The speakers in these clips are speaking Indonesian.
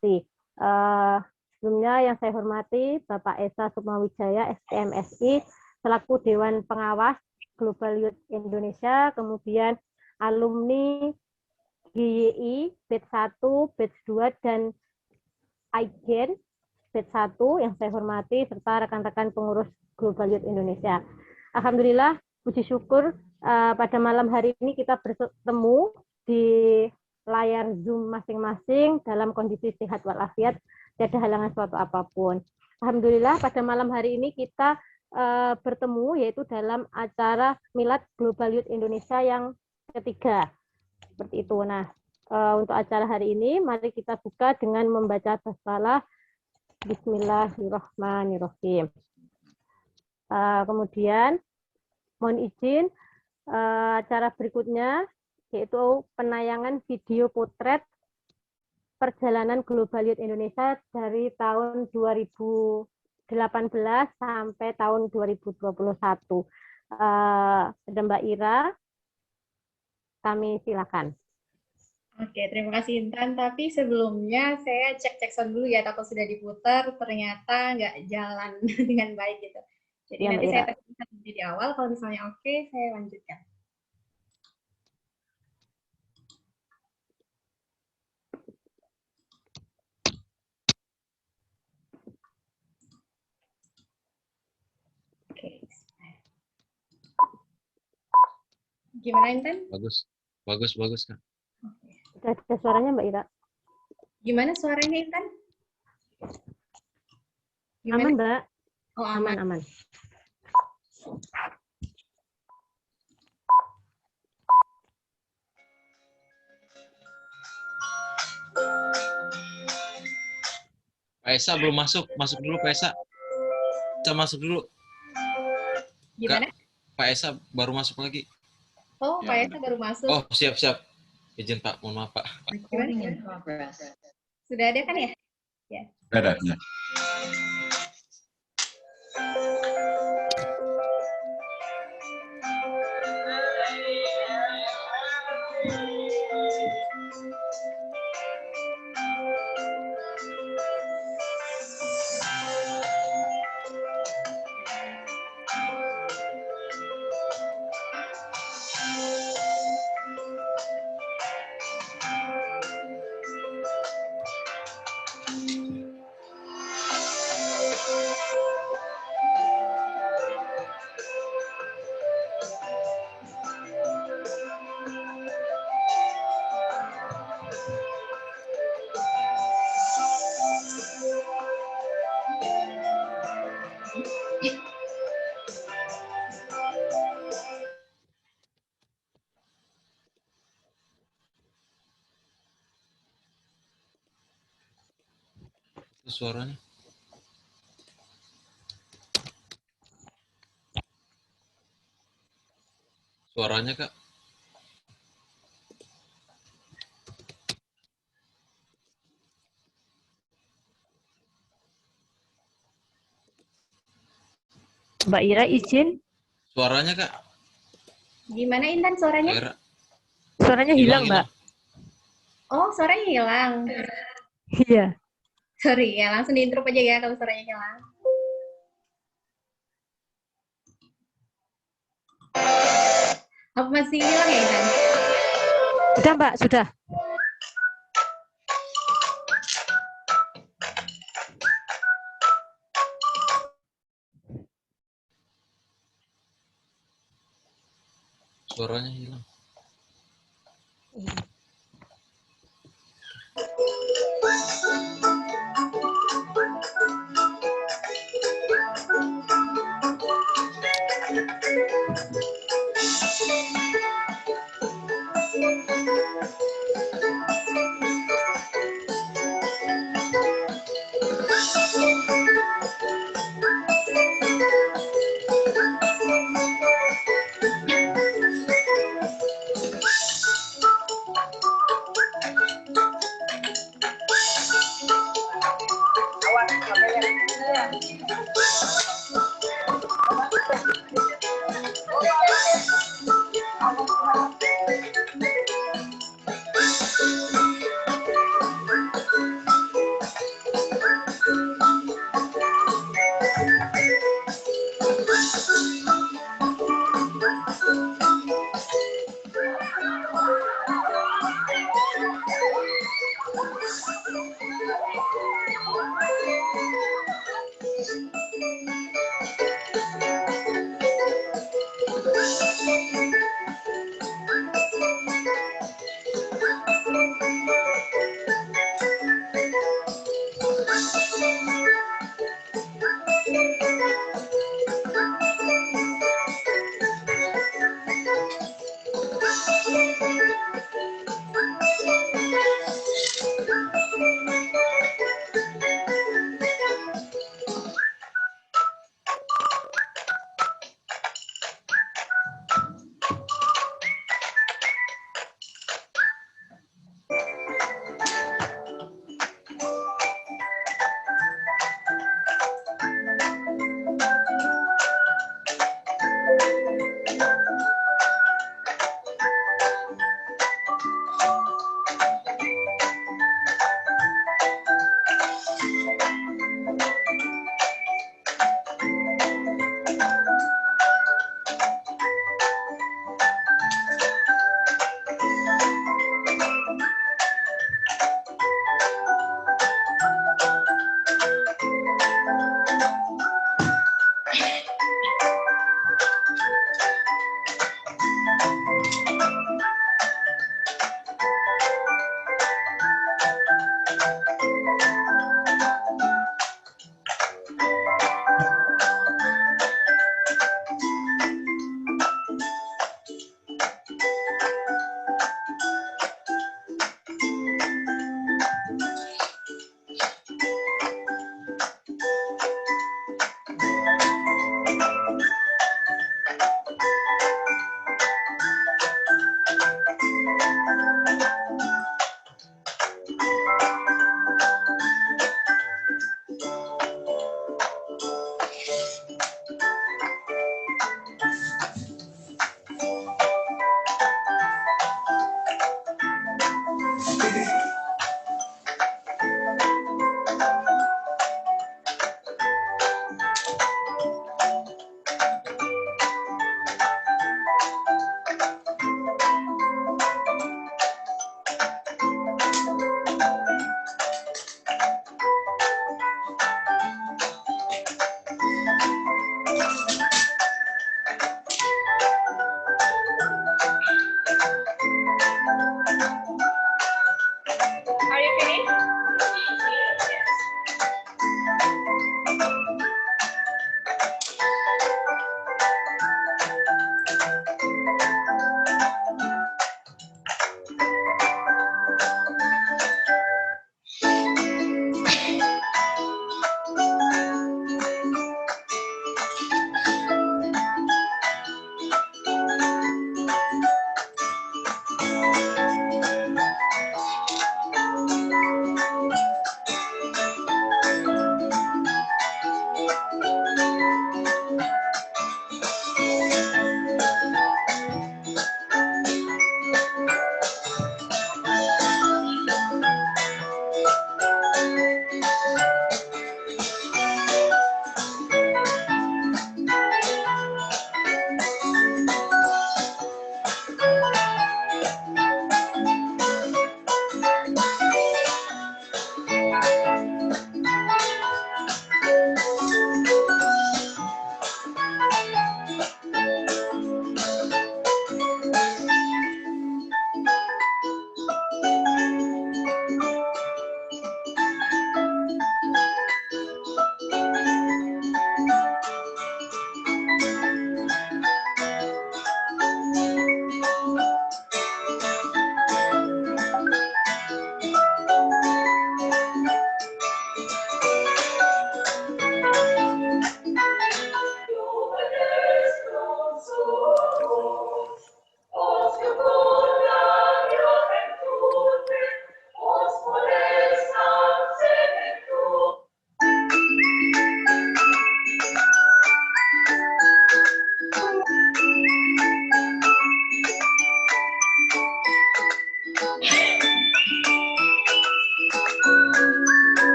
diskusi. Sebelumnya yang saya hormati Bapak Esa Sukmawijaya, STMSI, selaku Dewan Pengawas Global Youth Indonesia, kemudian alumni GYI, batch 1, batch 2, dan IGEN, batch 1 yang saya hormati, serta rekan-rekan pengurus Global Youth Indonesia. Alhamdulillah, puji syukur pada malam hari ini kita bertemu di layar Zoom masing-masing dalam kondisi sehat walafiat, tidak ada halangan suatu apapun. Alhamdulillah pada malam hari ini kita bertemu yaitu dalam acara Milad Global Youth Indonesia yang ketiga. Seperti itu. Nah, untuk acara hari ini mari kita buka dengan membaca basmalah. Bismillahirrahmanirrahim. Kemudian mohon izin acara berikutnya yaitu penayangan video potret perjalanan Global Youth Indonesia dari tahun 2018 sampai tahun 2021. Ada Mbak Ira, kami silakan. Oke, terima kasih Intan. Tapi sebelumnya saya cek sound dulu ya, takut sudah diputar ternyata nggak jalan dengan baik gitu. Jadi Ya, nanti Mbak saya Ira. tekan di awal, kalau misalnya oke, saya lanjutkan. Oke. Gimana Intan? Bagus Kak. Sudah ada suaranya Mbak Ira? Gimana suaranya Intan? Gimana? Aman Mbak? Oh, aman. Aman. Pak Esa belum masuk dulu Pak Esa. Kita masuk dulu. Gimana? Kak, Pak Esa baru masuk lagi. Oh, Pak Esa baru masuk. Oh, siap. Izin Pak, mohon maaf Pak. Gimana? Sudah ada kan ya? Ya. Ada, ya. Suaranya. Suaranya Kak. Mbak Ira izin. Suaranya Kak. Gimana Intan suaranya? Ira. Suaranya hilang Mbak. Oh, suaranya hilang. Iya. Sorry ya, langsung di intro aja ya kalau suaranya hilang. Apa masih hilang ya Intan? Sudah Mbak, sudah. Suaranya hilang.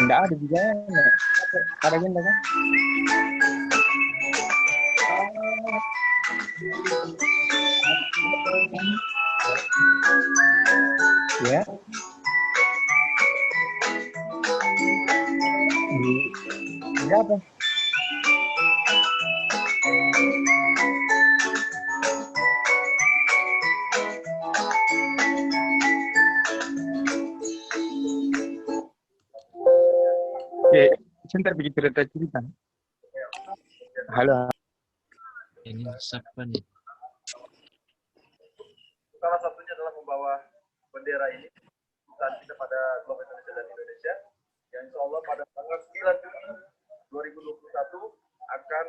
Enggak ada juga. Ada agenda kan? Ya. Ada apa? Oke, sebentar bikin cerita. Halo. Ini siapa nih? Salah satunya adalah membawa bendera ini dan kita pada Global Indonesia dan Indonesia yang insya Allah pada tanggal 9 Juni 2021 akan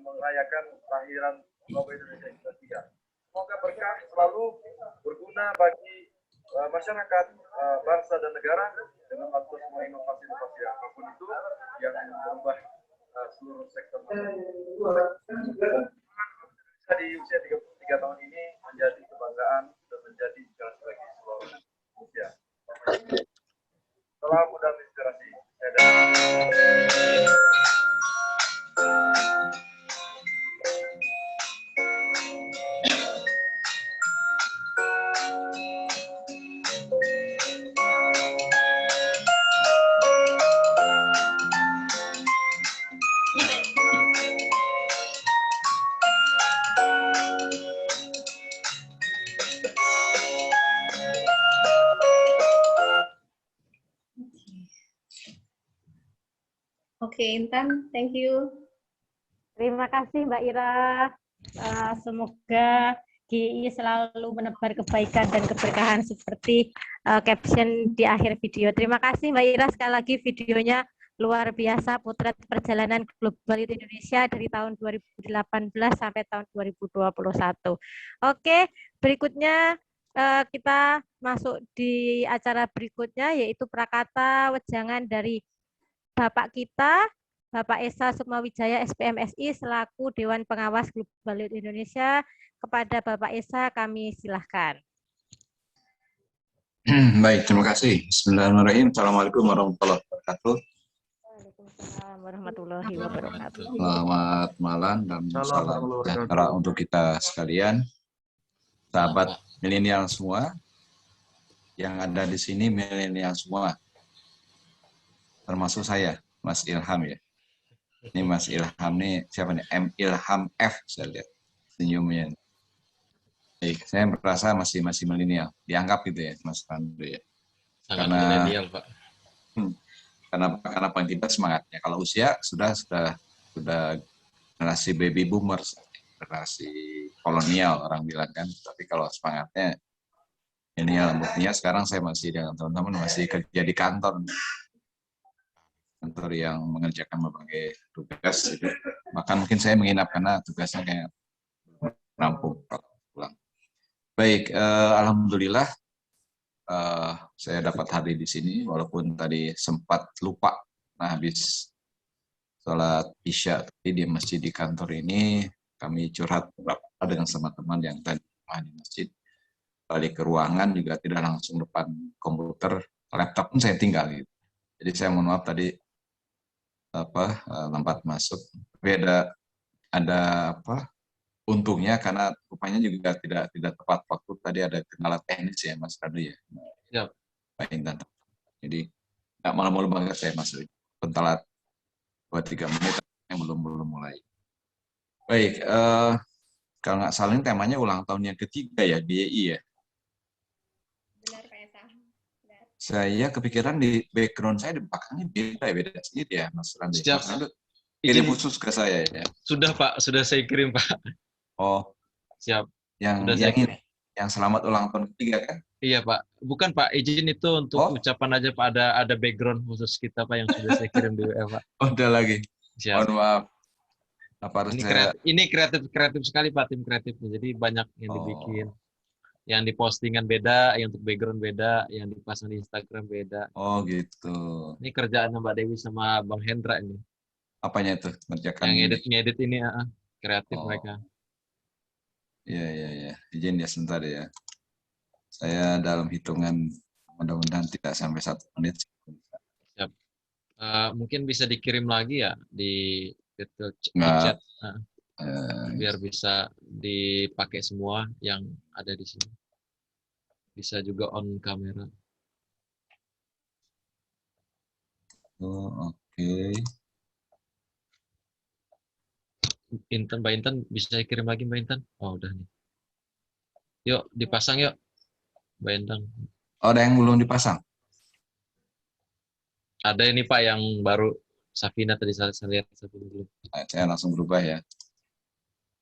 merayakan kelahiran Global Indonesia yang ketiga. Semoga berkah selalu berguna bagi masyarakat, bangsa dan negara dengan melakukan semua inovasi-inovasi apapun itu yang merubah seluruh sektor masyarakat. Di usia 33 tahun ini menjadi kebanggaan dan menjadi inspirasi bagi seluruh Indonesia. Salam muda inspirasi. Oke, Intan, thank you. Terima kasih Mbak Ira. Semoga GI selalu menebar kebaikan dan keberkahan seperti caption di akhir video. Terima kasih Mbak Ira, sekali lagi videonya luar biasa, potret perjalanan Global Youth Indonesia dari tahun 2018 sampai tahun 2021. Oke, berikutnya kita masuk di acara berikutnya, yaitu prakata wejangan dari Bapak kita, Bapak Esa Sukmawijaya SPMSI selaku Dewan Pengawas Global Youth Indonesia. Kepada Bapak Esa kami silahkan. Baik, terima kasih. Bismillahirrahmanirrahim. Assalamualaikum warahmatullahi wabarakatuh. Waalaikumsalam warahmatullahi wabarakatuh. Selamat malam dan salam sejahtera untuk kita sekalian. Sahabat milenial semua, yang ada di sini milenial semua. Termasuk saya, Mas Ilham ya. Ini Mas Ilham nih, siapa nih? M Ilham F, saya lihat senyumnya. Baik, saya merasa masih milenial, dianggap gitu ya, Mas Randu ya. Sangat milenial, Pak. Karena paling tidak semangatnya. Kalau usia sudah generasi baby boomers, generasi kolonial orang bilang kan. Tapi kalau semangatnya milenial, buktinya sekarang saya masih dengan teman-teman masih kerja di kantor yang mengerjakan berbagai tugas gitu. Bahkan mungkin saya menginap karena tugasnya kayak rampung pulang. Baik, alhamdulillah saya dapat hadir di sini walaupun tadi sempat lupa. Nah, habis sholat isya tadi di masjid di kantor ini kami curhat dengan teman-teman yang tadi di masjid. Balik ke ruangan juga tidak langsung depan komputer, laptop pun saya tinggal gitu. Jadi saya mohon maaf tadi lambat masuk. Tapi ada untungnya karena rupanya juga tidak tepat waktu, tadi ada kendala teknis ya Mas Radu ya. Ya. Pak Intan. Jadi nggak malu-malu banget saya masuk. Telat 2-3 menit yang belum mulai. Baik, kalau nggak salah ini temanya ulang tahun yang ketiga ya BI ya. Benar Pak Esa. Saya kepikiran di background saya di belakangnya beda sedikit ya Mas Randi. Siap. Mas Randi kirim khusus ke saya ya. Sudah Pak, sudah saya kirim Pak. Oh, siap. Yang Sudah ini, yang selamat ulang tahun ketiga kan? Iya Pak, bukan Pak, izin itu untuk ucapan aja Pak, ada background khusus kita Pak yang sudah saya kirim di WA Pak. Oh, udah lagi. Siap. Mohon maaf. Apa harus ini kreatif sekali Pak, tim kreatifnya. Jadi banyak yang dibikin. Yang di postingan beda, yang untuk background beda, yang dipasang di Instagram beda. Oh gitu. Ini kerjaan Mbak Dewi sama Bang Hendra ini. Apanya itu? Mengerjakan yang ngedit ini kreatif mereka. Iya. Izin ya sebentar ya. Saya dalam hitungan mudah-mudahan tidak sampai 1 menit. Siap. Mungkin bisa dikirim lagi ya di Nggak, chat biar bisa dipakai semua yang ada di sini. Bisa juga on kamera. oh, oke. Intan, Mbak Intan bisa kirim lagi Mbak Intan. Oh udah nih. Yuk dipasang yuk Mbak Intan. Oh, ada yang belum dipasang? Ada ini Pak yang baru Safina tadi saya lihat Safina dulu. Nah, saya langsung berubah ya.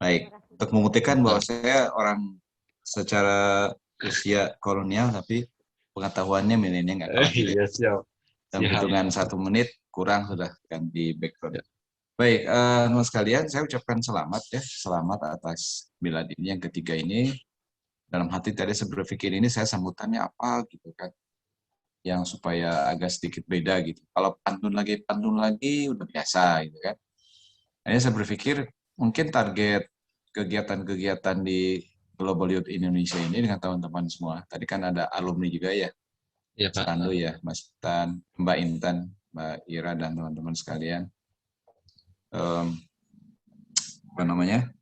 Baik, Terima kasih. untuk membuktikan bahwa Bentar. saya orang secara usia kolonial, tapi pengetahuannya milenial nggak kalah gitu ya. Iya siap. Dalam Siap. hitungan 1 menit kurang sudah ganti background. Ya. Baik, teman sekalian, saya ucapkan selamat ya, selamat atas milad ini yang ketiga ini. Dalam hati tadi saya berpikir ini saya sambutannya apa gitu kan, yang supaya agak sedikit beda gitu. Kalau pantun lagi udah biasa gitu kan. Nah, saya berpikir mungkin target kegiatan-kegiatan di Global Youth Indonesia ini dengan teman-teman semua. Tadi kan ada alumni juga ya, Iya Mas Pak. Tandu ya, Mas Tan, Mbak Intan, Mbak Ira dan teman-teman sekalian. Apa namanya?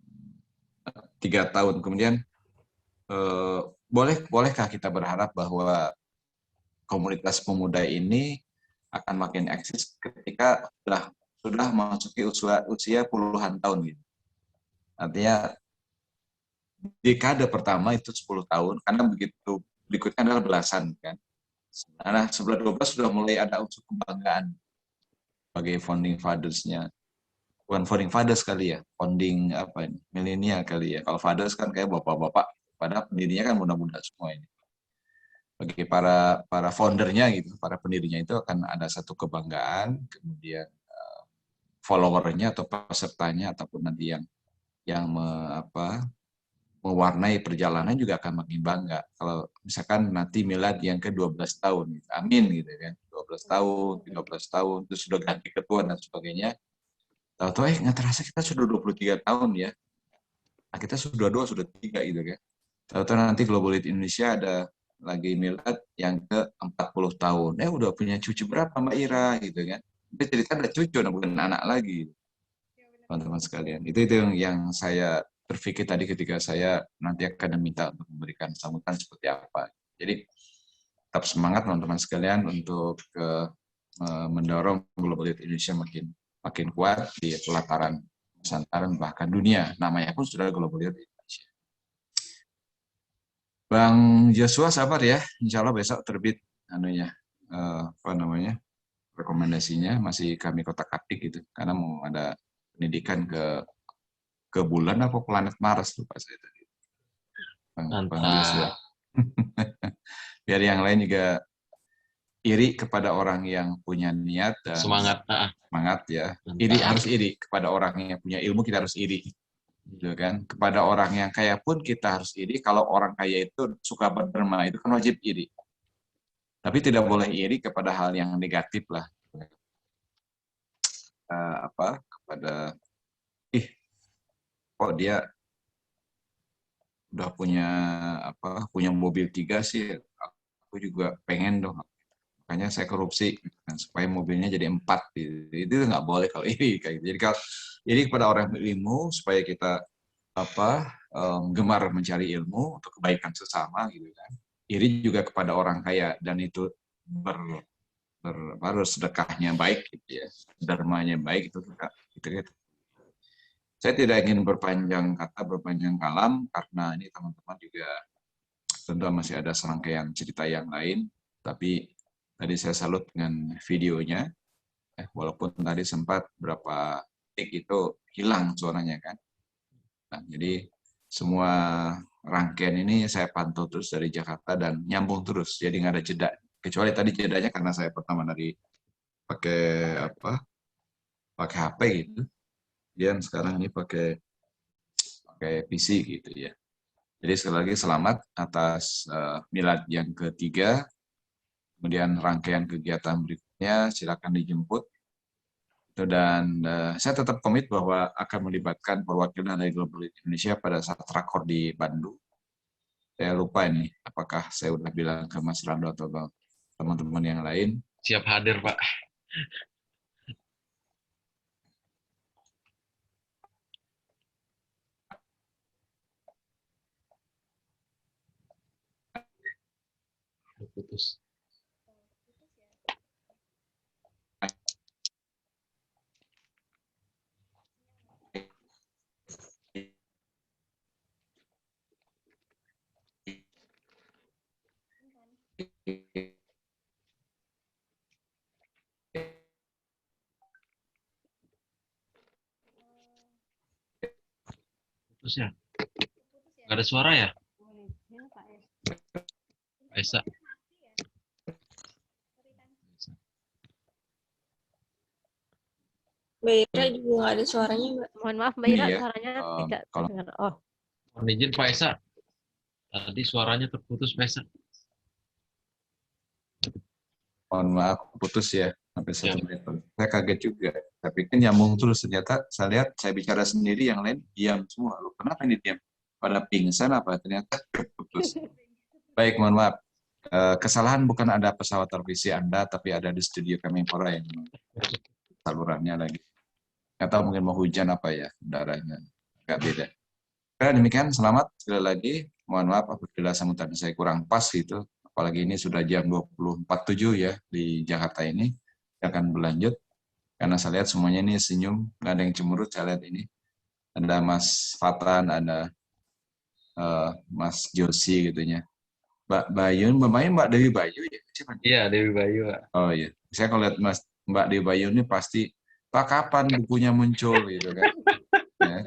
3 tahun kemudian, bolehkah kita berharap bahwa komunitas pemuda ini akan makin eksis ketika sudah memasuki usia puluhan tahun gitu. Artinya dekade pertama itu 10 tahun, karena begitu berikutnya adalah belasan kan. Nah, 11-12 sudah mulai ada unsur kebanggaan sebagai founding fathers-nya. Bukan founding fathers kali ya, founding apa ini, milenial kali ya. Kalau fathers kan kayak bapak-bapak, padahal pendirinya kan muda-muda semua ini. Bagi para foundernya gitu, para pendirinya itu akan ada satu kebanggaan, kemudian followernya atau pesertanya ataupun nanti yang mewarnai perjalanan juga akan makin bangga. Kalau misalkan nanti milad yang ke-12 tahun, gitu. Amin gitu kan. 12 tahun, 13 tahun, terus sudah ganti ketua dan sebagainya. Tahu-tahu nggak terasa kita sudah 23 tahun ya. Nah, kita sudah 2, sudah 3 gitu kan. Tahu-tahu nanti Global Youth Indonesia ada lagi milad yang ke-40 tahun. Udah punya cucu berapa Mbak Ira gitu kan. Itu cerita ada cucu, bukan anak lagi. Teman-teman sekalian. Itu yang saya berpikir tadi ketika saya nanti akan diminta untuk memberikan sambutan seperti apa. Jadi tetap semangat teman-teman sekalian untuk mendorong Global Youth Indonesia makin kuat di pelataran Nusantara bahkan dunia. Namanya pun sudah Global Youth Indonesia. Bang Joshua sabar ya, insya Allah besok terbit rekomendasinya, masih kami kotak-atik gitu, karena mau ada pendidikan ke bulan apa planet Mars lupa saya tadi. Bang Joshua. Biar yang lain juga iri kepada orang yang punya niat dan semangat ya. Harus iri kepada orang yang punya ilmu, kita harus iri. Gitu kan? Kepada orang yang kaya pun kita harus iri. Kalau orang kaya itu suka berderma, itu kan wajib iri. Tapi tidak boleh iri kepada hal yang negatif lah. Kepada kok dia udah punya mobil 3 sih, aku juga pengen dong. Makanya saya korupsi supaya mobilnya jadi 4. Itu nggak boleh kalau iri kayak gitu. Jadi kalau iri kepada orang berilmu supaya kita gemar mencari ilmu untuk kebaikan sesama gitu kan. Iri juga kepada orang kaya dan itu harus sedekahnya baik gitu ya, dharmanya baik itu juga gitu. Saya tidak ingin berpanjang kalam karena ini teman-teman juga tentu masih ada serangkaian cerita yang lain, tapi tadi saya salut dengan videonya, walaupun tadi sempat berapa detik itu hilang suaranya kan. Nah, jadi semua rangkaian ini saya pantau terus dari Jakarta dan nyambung terus, jadi nggak ada jeda. Kecuali tadi jedanya karena saya pertama dari pakai HP gitu, dan sekarang ini pakai PC gitu ya. Jadi sekali lagi selamat atas milad yang ketiga. Kemudian rangkaian kegiatan berikutnya silakan dijemput. Dan saya tetap komit bahwa akan melibatkan perwakilan dari Global Youth Indonesia pada saat rakor di Bandung. Saya lupa ini, apakah saya udah bilang ke Mas Rando atau teman-teman yang lain. Siap hadir, Pak. Putus. Putus ya? Nggak ada suara ya? Pak Esa. Mbak Ira juga nggak ada suaranya, Mbak. Mohon maaf Mbak Ira, Iya, suaranya tidak kalau- terdengar. Oh, Mohon izin Pak Esa. Tadi suaranya terputus Pak Esa. Mohon maaf, putus ya sampai 1 Ya. menit. Saya kaget juga. Tapi kan nyambung terus ternyata. Saya lihat saya bicara sendiri, yang lain diam semua. Loh, kenapa ini diam? Pada pingsan apa? Ternyata putus. Baik, mohon maaf. Kesalahan bukan ada pesawat televisi Anda, tapi ada di studio Kemenpora yang salurannya lagi. Nggak tahu mungkin mau hujan apa ya, udaranya. Agak beda. Karena demikian, selamat sekali lagi. Mohon maaf apabila sambutan saya kurang pas gitu. Apalagi ini sudah jam 20.47 ya di Jakarta ini. Saya akan berlanjut. Karena saya lihat semuanya ini senyum, nggak ada yang cemberut saya lihat ini. Ada Mas Fatan, ada Mas Josi gitu ya. Mbak Dewi Bayu ya? Siapa? Iya, Dewi Bayu. Pak. Oh iya. Saya kalau lihat Mbak Dewi Bayu ini pasti, Pak kapan bukunya muncul gitu kan. Ya.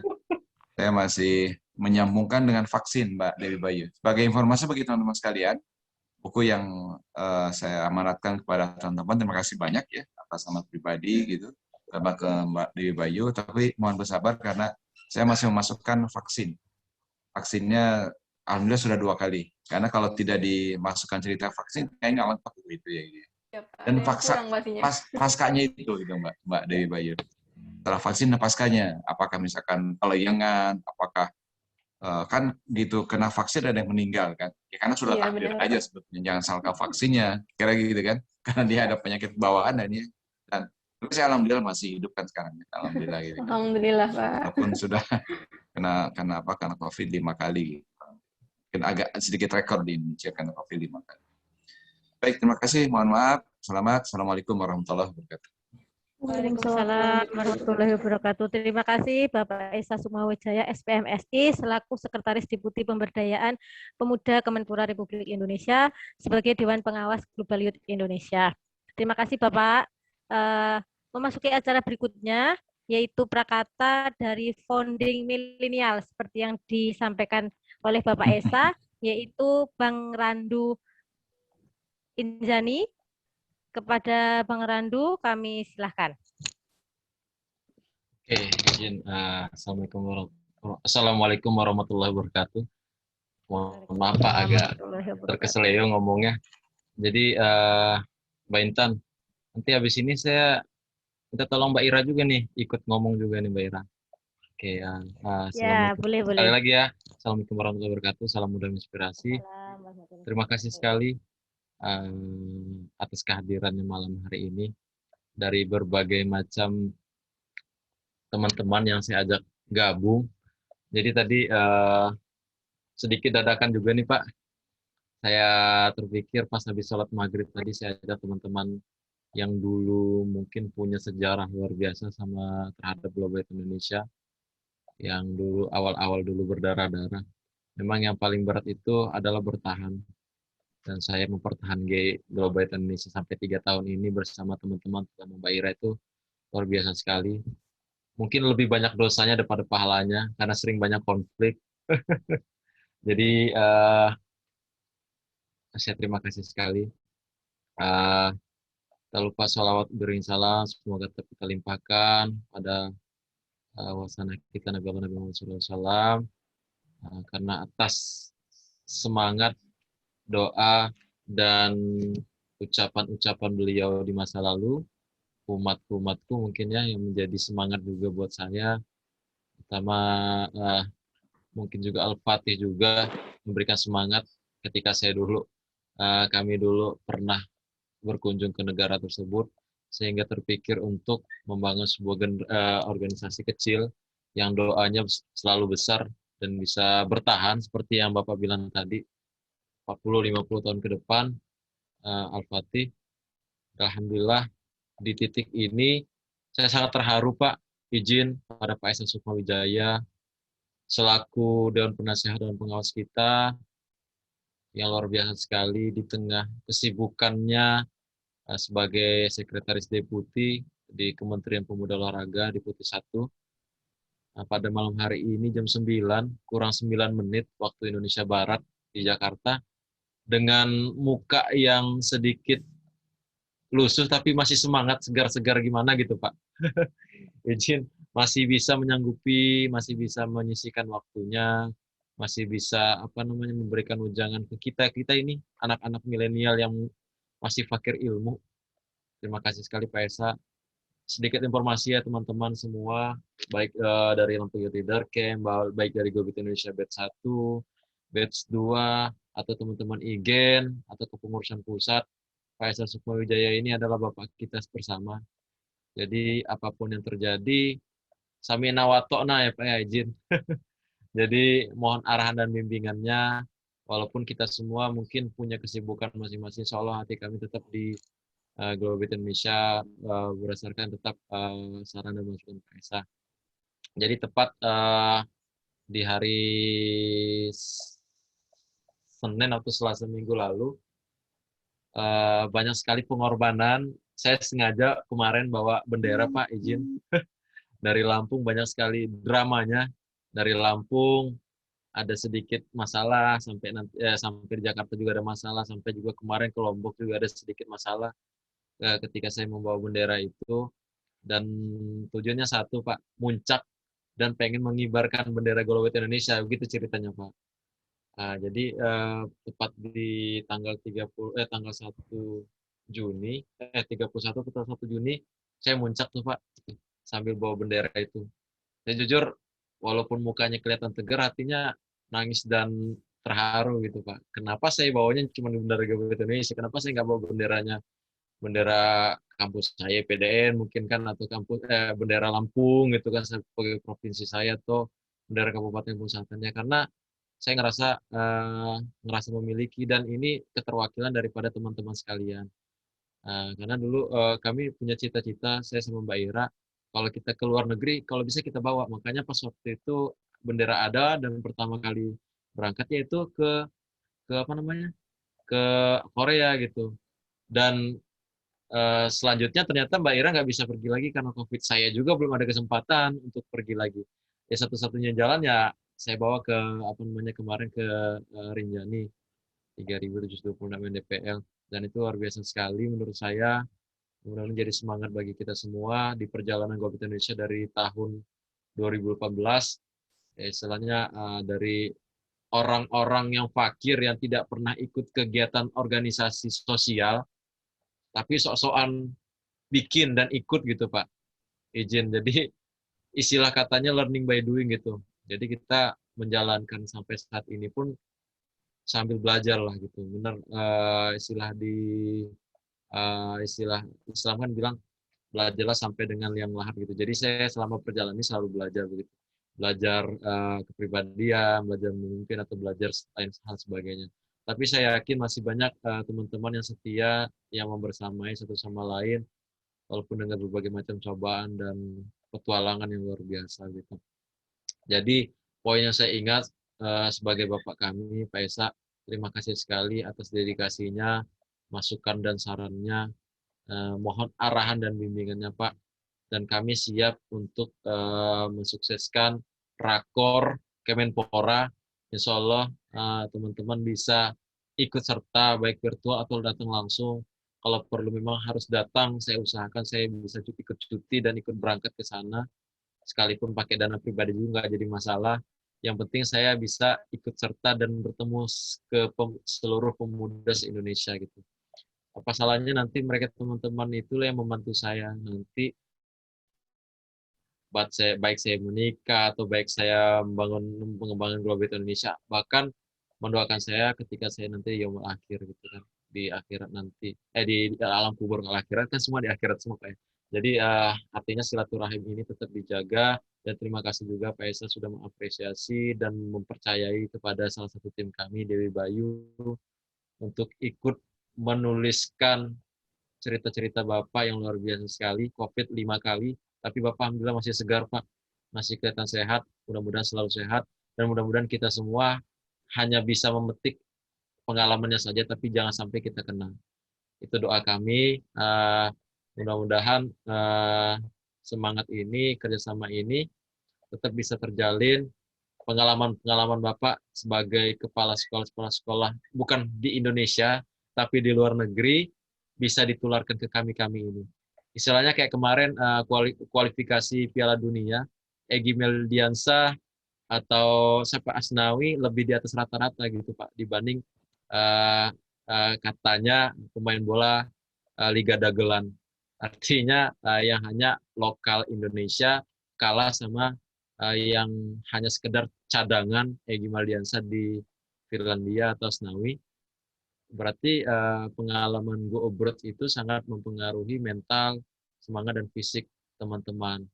Saya masih menyambungkan dengan vaksin Mbak Dewi Bayu. Sebagai informasi bagi teman-teman sekalian, buku yang saya amanatkan kepada teman-teman, terima kasih banyak ya atas nama pribadi gitu, sama ke Mbak Dewi Bayu, tapi mohon bersabar karena saya masih memasukkan vaksin. Vaksinnya alhamdulillah sudah 2 kali. Karena kalau tidak dimasukkan cerita vaksin, kayaknya nggak lengkap gitu ya. Dan paskanya itu gitu Mbak Dewi Bayu. Setelah vaksin dan paskanya, apakah misalkan kelayangan, apakah kan gitu kena vaksin ada yang meninggal kan? Ya karena sudah takdir aja sebetulnya, jangan salahkan vaksinnya, kira gitu kan? Karena dia ada penyakit bawaan dan dia. Dan tapi saya alhamdulillah masih hidup kan sekarang, alhamdulillah gitu. Alhamdulillah, Pak. Walaupun sudah kena COVID 5 kali. Mungkin agak sedikit rekor di Indonesia karena COVID 5 kali. Baik, terima kasih. Mohon maaf. Selamat. Assalamualaikum warahmatullahi wabarakatuh. Waalaikumsalam warahmatullahi wabarakatuh. Terima kasih Bapak Esa Sukmawijaya, SPMSI, selaku Sekretaris Deputi Pemberdayaan Pemuda Kemenpora Republik Indonesia sebagai Dewan Pengawas Global Youth Indonesia. Terima kasih Bapak. Memasuki acara berikutnya, yaitu prakata dari Founding Millennial, seperti yang disampaikan oleh Bapak Esa, yaitu Bang Randu Inzani. Kepada Bang Randu, kami silahkan. Oke, izin. Assalamualaikum warahmatullahi wabarakatuh. Mohon maaf Pak, agak terkeseleo ngomongnya. Jadi Mbak Intan, nanti habis ini saya minta tolong Mbak Ira juga nih, ikut ngomong juga nih Mbak Ira. Oke, ya, boleh. Sekali lagi ya, Assalamualaikum warahmatullahi wabarakatuh, salam muda inspirasi. Terima kasih sekali atas kehadirannya malam hari ini dari berbagai macam teman-teman yang saya ajak gabung. Jadi tadi sedikit dadakan juga nih Pak. Saya terpikir pas habis sholat maghrib tadi saya ajak teman-teman yang dulu mungkin punya sejarah luar biasa sama terhadap Global Indonesia, yang dulu awal-awal dulu berdarah-darah. Memang yang paling berat itu adalah bertahan. Dan saya mempertahankan Global Indonesia sampai 3 tahun ini bersama teman-teman, terutama Mbak Ira, itu luar biasa sekali. Mungkin lebih banyak dosanya daripada pahalanya, karena sering banyak konflik. Jadi, saya terima kasih sekali. Tak lupa sholawat beriring salam, semoga tetap kita limpahkan pada wasana kita Nabi Muhammad SAW, karena atas semangat, doa dan ucapan-ucapan beliau di masa lalu, umatku mungkin ya yang menjadi semangat juga buat saya, pertama mungkin juga Al-Fatih juga memberikan semangat ketika kami dulu pernah berkunjung ke negara tersebut, sehingga terpikir untuk membangun sebuah organisasi kecil yang doanya selalu besar dan bisa bertahan seperti yang Bapak bilang tadi, 40-50 tahun ke depan, Al-Fatih. Alhamdulillah di titik ini saya sangat terharu Pak, izin pada Pak Esa Sukmawijaya selaku Dewan Penasehat dan Pengawas kita yang luar biasa sekali di tengah kesibukannya sebagai Sekretaris Deputi di Kementerian Pemuda Olahraga Deputi 1. Pada malam hari ini jam 9, kurang 9 menit waktu Indonesia Barat di Jakarta, dengan muka yang sedikit lusuh tapi masih semangat, segar-segar gimana gitu Pak. Izin masih bisa menyanggupi, masih bisa menyisihkan waktunya, masih bisa memberikan ujangan ke kita ini anak-anak milenial yang masih fakir ilmu. Terima kasih sekali Pak Esa. Sedikit informasi ya teman-teman semua, baik dari Lampung Youth Leader Camp, baik dari Globit Indonesia Batch 1, Batch 2, atau teman-teman IGEN, atau kepengurusan pusat, Pak Esa Sukmawijaya ini adalah Bapak kita bersama. Jadi apapun yang terjadi, samina wa ta'na ya Pak ya, izin. Jadi mohon arahan dan bimbingannya, walaupun kita semua mungkin punya kesibukan masing-masing, insya Allah hati kami tetap di Globit Indonesia berdasarkan tetap saran dan masukan Pak Esa. Jadi tepat di hari Senin atau Selasa minggu lalu, banyak sekali pengorbanan. Saya sengaja kemarin bawa bendera Pak, izin. Dari Lampung banyak sekali dramanya. Dari Lampung ada sedikit masalah, sampai di Jakarta juga ada masalah, sampai juga kemarin ke Lombok juga ada sedikit masalah ketika saya membawa bendera itu. Dan tujuannya satu Pak, muncak dan pengen mengibarkan bendera Globit Indonesia, begitu ceritanya Pak. Jadi tepat di tanggal 1 Juni, 31 atau 1 Juni, saya muncak tuh Pak, sambil bawa bendera itu. Saya jujur, walaupun mukanya kelihatan tegar, hatinya nangis dan terharu gitu Pak. Kenapa saya bawanya cuma bendera Globit Indonesia? Kenapa saya nggak bawa benderanya, bendera kampus saya PDN mungkin kan, atau bendera Lampung gitu kan sebagai provinsi saya, atau bendera kabupaten pusatannya? Karena saya ngerasa memiliki, dan ini keterwakilan daripada teman-teman sekalian. Karena dulu kami punya cita-cita, saya sama Mbak Ira, kalau kita ke luar negeri, kalau bisa kita bawa. Makanya pas waktu itu bendera ada, dan pertama kali berangkat yaitu ke Korea gitu. Dan selanjutnya ternyata Mbak Ira nggak bisa pergi lagi karena COVID. Saya juga belum ada kesempatan untuk pergi lagi. Ya satu-satunya jalan ya saya bawa ke kemarin ke Rinjani 3726 NDPL, dan itu luar biasa sekali menurut saya. Mudah-mudahan jadi semangat bagi kita semua di perjalanan Globit Indonesia dari tahun 2018. Istilahnya dari orang-orang yang fakir yang tidak pernah ikut kegiatan organisasi sosial, tapi sok-sokan bikin dan ikut gitu Pak, izin. Jadi istilah katanya learning by doing gitu. Jadi kita menjalankan sampai saat ini pun sambil belajar lah gitu. Benar istilah Islam kan bilang belajarlah sampai dengan liang lahat gitu. Jadi saya selama perjalanan ini selalu belajar begitu. Belajar kepribadian, belajar memimpin, atau belajar lain hal sebagainya. Tapi saya yakin masih banyak teman-teman yang setia, yang membersamai satu sama lain, walaupun dengan berbagai macam cobaan dan petualangan yang luar biasa gitu. Jadi poin yang saya ingat sebagai Bapak kami, Pak Esa, terima kasih sekali atas dedikasinya, masukan dan sarannya. Mohon arahan dan bimbingannya Pak, dan kami siap untuk mensukseskan rakor Kemenpora. Insya Allah teman-teman bisa ikut serta baik virtual atau datang langsung. Kalau perlu memang harus datang, saya usahakan saya bisa ikut cuti dan ikut berangkat ke sana, sekalipun pakai dana pribadi juga nggak jadi masalah. Yang penting saya bisa ikut serta dan bertemu ke seluruh pemuda se-Indonesia gitu. Apa salahnya nanti mereka teman-teman itulah yang membantu saya nanti, baik saya menikah atau baik saya membangun pengembangan Globit Indonesia, bahkan mendoakan saya ketika saya nanti yaumul akhir gitu kan, di akhirat nanti, di alam kubur. Kalau akhirat kan semua di akhirat semua Pak. Jadi artinya silaturahim ini tetap dijaga, dan terima kasih juga Pak Esa sudah mengapresiasi dan mempercayai kepada salah satu tim kami, Dewi Bayu, untuk ikut menuliskan cerita-cerita Bapak yang luar biasa sekali, COVID 5 kali, tapi Bapak alhamdulillah masih segar, Pak. Masih kelihatan sehat, mudah-mudahan selalu sehat, dan mudah-mudahan kita semua hanya bisa memetik pengalamannya saja, tapi jangan sampai kita kena. Itu doa kami, mudah-mudahan semangat ini, kerjasama ini tetap bisa terjalin. Pengalaman-pengalaman Bapak sebagai kepala sekolah, bukan di Indonesia, tapi di luar negeri, bisa ditularkan ke kami-kami ini. Istilahnya kayak kemarin kualifikasi Piala Dunia, Egy Meldiansa atau siapa Asnawi lebih di atas rata-rata gitu Pak, dibanding katanya pemain bola Liga Dagelan. Artinya yang hanya lokal Indonesia kalah sama yang hanya sekedar cadangan Egy Meldiansa di Finlandia atau Asnawi. Berarti pengalaman go abroad itu sangat mempengaruhi mental, semangat, dan fisik teman-teman.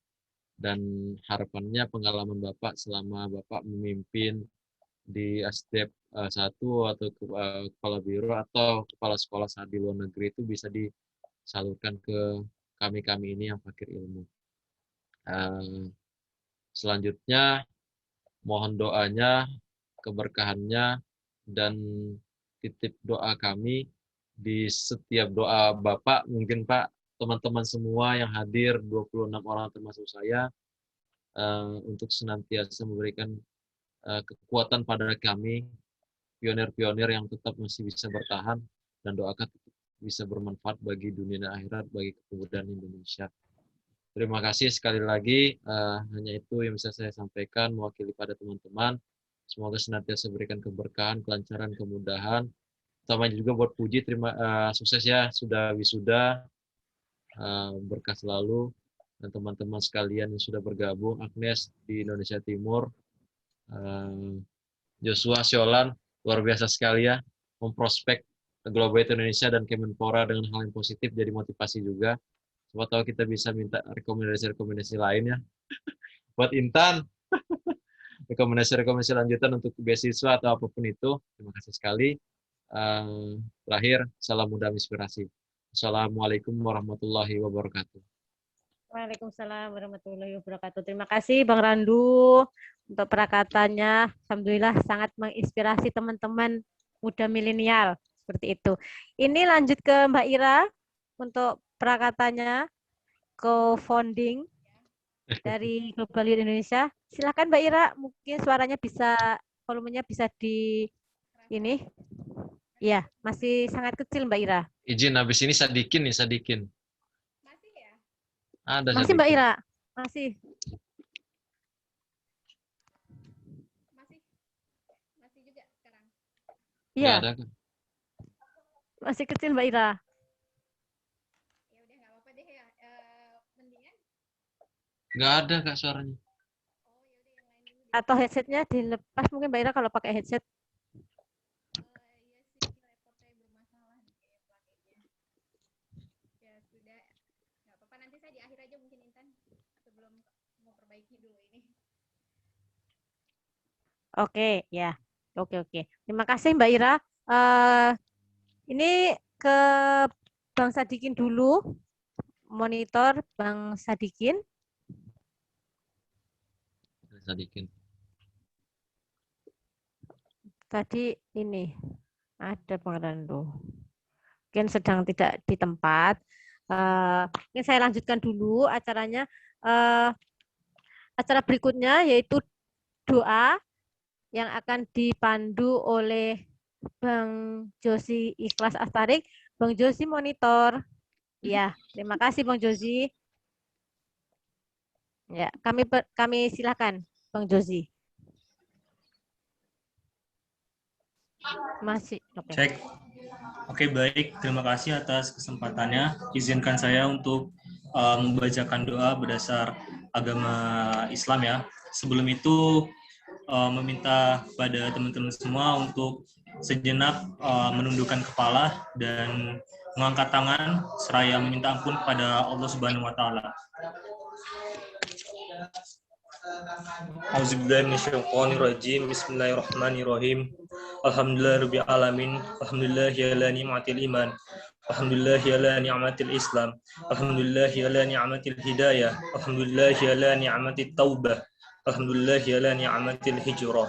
Dan harapannya pengalaman Bapak selama Bapak memimpin di ASDEP 1 atau kepala biro atau kepala sekolah saat di luar negeri itu bisa disalurkan ke kami-kami ini yang fakir ilmu. Selanjutnya, mohon doanya, keberkahannya, dan titip doa kami di setiap doa Bapak, mungkin Pak, teman-teman semua yang hadir, 26 orang termasuk saya, untuk senantiasa memberikan kekuatan pada kami, pionir-pionir yang tetap masih bisa bertahan, dan doakan bisa bermanfaat bagi dunia dan akhirat, bagi kebudayaan Indonesia. Terima kasih sekali lagi, hanya itu yang bisa saya sampaikan mewakili pada teman-teman. Semoga senantiasa berikan keberkahan, kelancaran, kemudahan. Terutama juga buat Puji, sukses ya, sudah wisuda, berkah selalu. Dan teman-teman sekalian yang sudah bergabung, Agnes di Indonesia Timur, Joshua, Siolan, luar biasa sekali ya, memprospek Global Indonesia dan Kemenpora dengan hal yang positif, jadi motivasi juga. Siapa tahu kita bisa minta rekomendasi-rekomendasi lain ya. Buat Intan, rekomendasi-rekomendasi lanjutan untuk beasiswa atau apapun itu. Terima kasih sekali. Terakhir, salam muda inspirasi. Assalamualaikum warahmatullahi wabarakatuh. Waalaikumsalam warahmatullahi wabarakatuh. Terima kasih Bang Randu untuk perakatannya. Alhamdulillah sangat menginspirasi teman-teman muda milenial seperti itu. Ini lanjut ke Mbak Ira untuk perakatannya, co-founding dari Global Youth Indonesia. Silakan Mbak Ira, mungkin suaranya bisa, volumenya bisa di ini. Ya, masih sangat kecil Mbak Ira. Izin habis ini Sadikin nih, Sadikin. Masih ya? Ada Masih Mbak Sadikin. Ira, masih. Masih juga sekarang. Nggak Iya, ada kan? masih kecil Mbak Ira. Ya udah nggak apa-apa deh ya. Mendingan. Nggak ada Kak suaranya. Oh ya udah yang lain dulu. Atau headsetnya dilepas mungkin Mbak Ira kalau pakai headset. Iya sih laptopnya bermasalah nih kayak pakainya. Ya sudah. Nggak apa-apa, nanti saya di akhir aja mungkin Intan sebelum mau perbaiki dulu ini. Oke, ya. Oke. Terima kasih Mbak Ira. Ini ke Bang Sadikin dulu. Monitor Bang Sadikin. Sadikin. Tadi ini ada Bang Randu. Mungkin sedang tidak di tempat. Ini saya lanjutkan dulu acaranya. Acara berikutnya yaitu doa yang akan dipandu oleh Bang Josi Ikhlas Astarik. Bang Josi monitor. Ya, terima kasih Bang Josi. Ya, kami silakan Bang Josi. Masih. Oke. Cek. Oke, baik. Terima kasih atas kesempatannya. Izinkan saya untuk membacakan doa berdasar agama Islam ya. Sebelum itu meminta pada teman-teman semua untuk sejenak menundukkan kepala dan mengangkat tangan seraya meminta ampun kepada Allah Subhanahu wa taala. Auzubillahi minasyaitonirrajim. Bismillahirrahmanirrahim. Alhamdulillah alamin. Alhamdulillah ala ni'matil iman. Alhamdulillah ala ni'matil Islam. Alhamdulillah ala ni'matil hidayah. Alhamdulillah ala ni'matit taubah. Alhamdulillah ala ni'matil hijrah.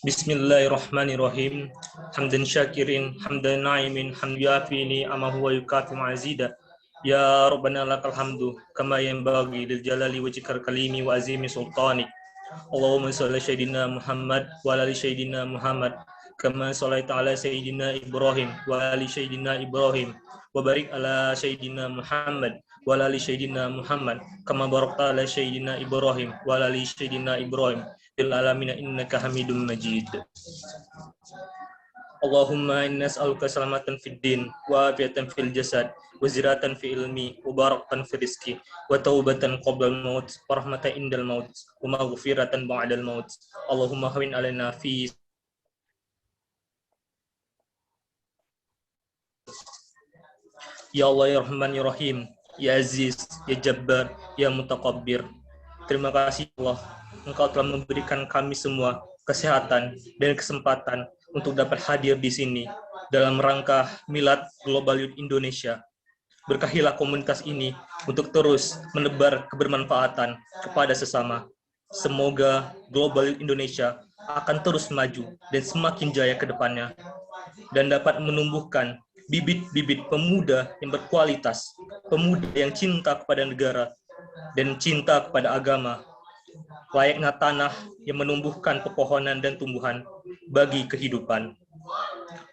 Bismillahirrahmanirrahim. Hamdan syakirin, hamdan na'imin, hamdu yafini, amma huwa yukafi ma'azida. Ya Rabbana lakal hamdu, kama yanbaghi lil jalali wajhikal kalimi wa azimi sultanik. Allahumma shalli ala sayyidina Muhammad wa ala ali sayyidina Muhammad kama shallaita ala sayyidina Ibrahim wa ali sayyidina Ibrahim wa barik ala sayyidina Muhammad wa ala ali sayyidina Muhammad kama barakta ala sayyidina Ibrahim wa ala ali sayyidina Ibrahim fil alamin innaka Hamidum Majid. Allahumma inna nas'aluka salamatan fid din wa afiatan fil jasad wa ziratan fi ilmi wa barakatan fi rizqi wa taubatan qabla al-maut wa rahmatan indal maut wa maghfiratan ba'dal maut. Allahumma hawin alaina fi Ya Allah ya Rahman ya Rahim, ya Aziz, ya Jabbar, ya Mutakabbir. Terima kasih Allah, Engkau telah memberikan kami semua kesehatan dan kesempatan untuk dapat hadir di sini dalam rangka Milad Global Youth Indonesia. Berkahilah komunitas ini untuk terus menebar kebermanfaatan kepada sesama. Semoga Global Youth Indonesia akan terus maju dan semakin jaya ke depannya dan dapat menumbuhkan bibit-bibit pemuda yang berkualitas, pemuda yang cinta kepada negara dan cinta kepada agama, layaknya tanah yang menumbuhkan pepohonan dan tumbuhan bagi kehidupan.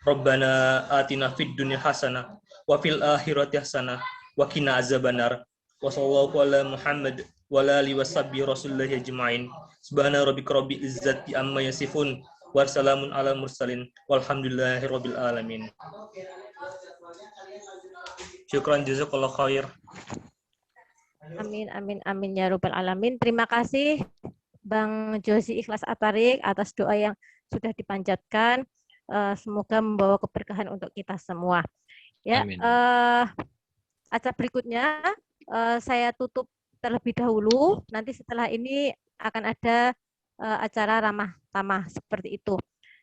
Rabbana atina fid dunya hasanah wa fil akhirati hasanah wa qina azabannar. Wa sallallahu ala Muhammad wa ala alihi washabbihi rasulillahi ajmain. Subhana rabbika rabbil izzati amma yasifun wa salamun ala mursalin walhamdulillahi rabbil alamin. Syukran jazakallahu khair. Amin, amin, amin ya Rabbal Alamin. Terima kasih Bang Josi Ikhlas Atarik atas doa yang sudah dipanjatkan. Semoga membawa keberkahan untuk kita semua. Ya, acara berikutnya saya tutup terlebih dahulu. Nanti setelah ini akan ada acara ramah tamah seperti itu.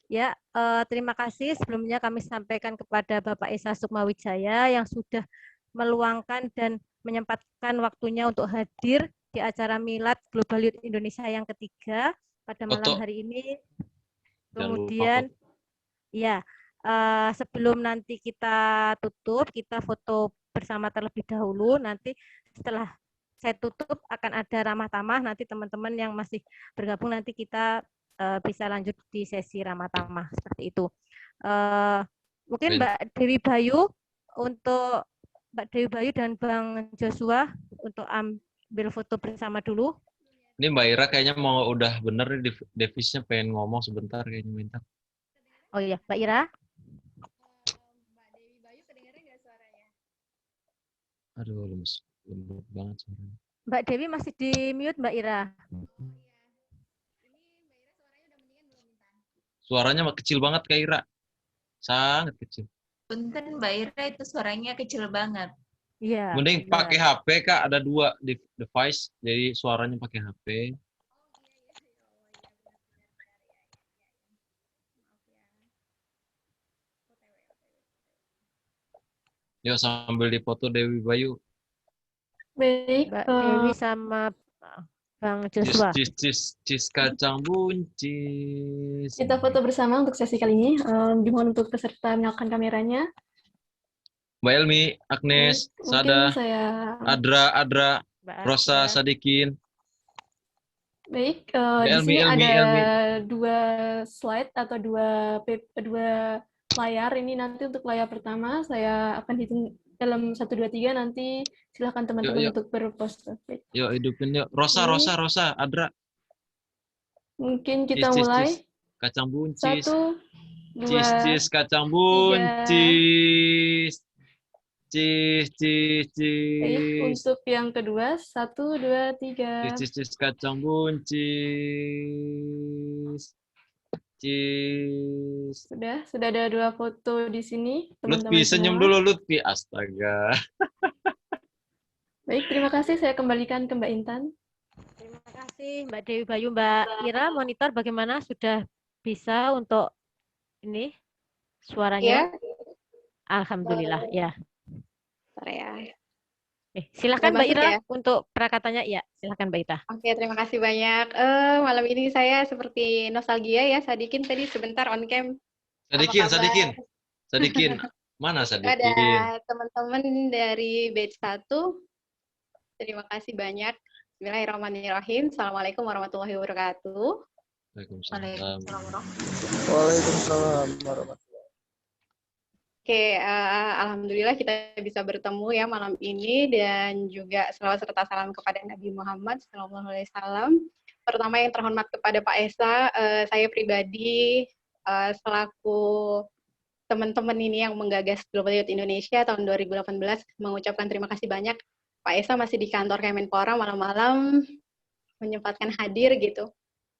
Ya, terima kasih. Sebelumnya kami sampaikan kepada Bapak Esa Sukmawijaya yang sudah meluangkan dan menyempatkan waktunya untuk hadir di acara Milad Global Youth Indonesia yang ketiga pada malam hari ini. Kemudian, ya, sebelum nanti kita tutup, kita foto bersama terlebih dahulu. Nanti setelah saya tutup akan ada ramah tamah. Nanti teman-teman yang masih bergabung nanti kita bisa lanjut di sesi ramah tamah seperti itu. Mungkin Mbak Dewi Bayu untuk Mbak Dewi Bayu dan Bang Joshua untuk ambil foto bersama dulu. Ini Mbak Ira kayaknya mau udah bener nih Devisnya pengen ngomong sebentar kayaknya minta. Oh iya, Mbak Ira. Mbak Dewi Bayu kedengaran nggak suaranya? Aduh, lembut banget suaranya. Mbak Dewi masih di mute Mbak Ira. Suaranya kecil banget Kak Ira. Sangat kecil. Punten Mbak Ira itu suaranya kecil banget. Iya. Mending pakai HP Kak, ada 2 device, jadi suaranya pakai HP. Yuk sambil dipoto Dewi Bayu. Baik. Mbak Dewi sama Bang Joshua. Cis kacang buncis. Kita foto bersama untuk sesi kali ini. Dimohon untuk peserta menyalakan kameranya. Mbak Elmi, Agnes, Sada, Adra, Rosa, Sadikin. Baik, di sini ada 2 slide atau 2 layar. Ini nanti untuk layar pertama saya akan hitung dalam 1, 2, 3. Nanti silakan teman-teman untuk berpose. Yuk hidupin yuk. Rosa, Adra. Mungkin kita mulai. Kacang buncis. 1, 2, cis kacang buncis. Cis. Untuk yang kedua, 1, 2, 3. Cis kacang buncis. Cis. Sudah ada 2 foto di sini. Lutfi, senyum dulu Lutfi. Astaga. Baik, terima kasih. Saya kembalikan ke Mbak Intan. Terima kasih. kasih Mbak Dewi Bayu. Mbak Ira, monitor bagaimana? Sudah bisa untuk ini suaranya? Ya, Alhamdulillah, ya. bentar ya. Silakan Udah Mbak masuk Ira ya? untuk perakatannya. Ya, silakan Mbak Ira. Oke, terima kasih banyak. Malam ini saya seperti nostalgia ya, Sadikin tadi sebentar on cam. Apa kabar? Sadikin. Mana Ada Sadikin? teman-teman dari batch 1. Terima kasih banyak. Bismillahirrahmanirrahim. Assalamualaikum warahmatullahi wabarakatuh. Waalaikumsalam. Waalaikumsalam warahmatullahi. Oke, alhamdulillah kita bisa bertemu ya malam ini dan juga selawat serta salam kepada Nabi Muhammad SAW. Pertama yang terhormat kepada Pak Esa, saya pribadi selaku teman-teman ini yang menggagas Global Youth Indonesia tahun 2018 mengucapkan terima kasih banyak. Pak Esa masih di kantor Kemenpora malam-malam menyempatkan hadir gitu.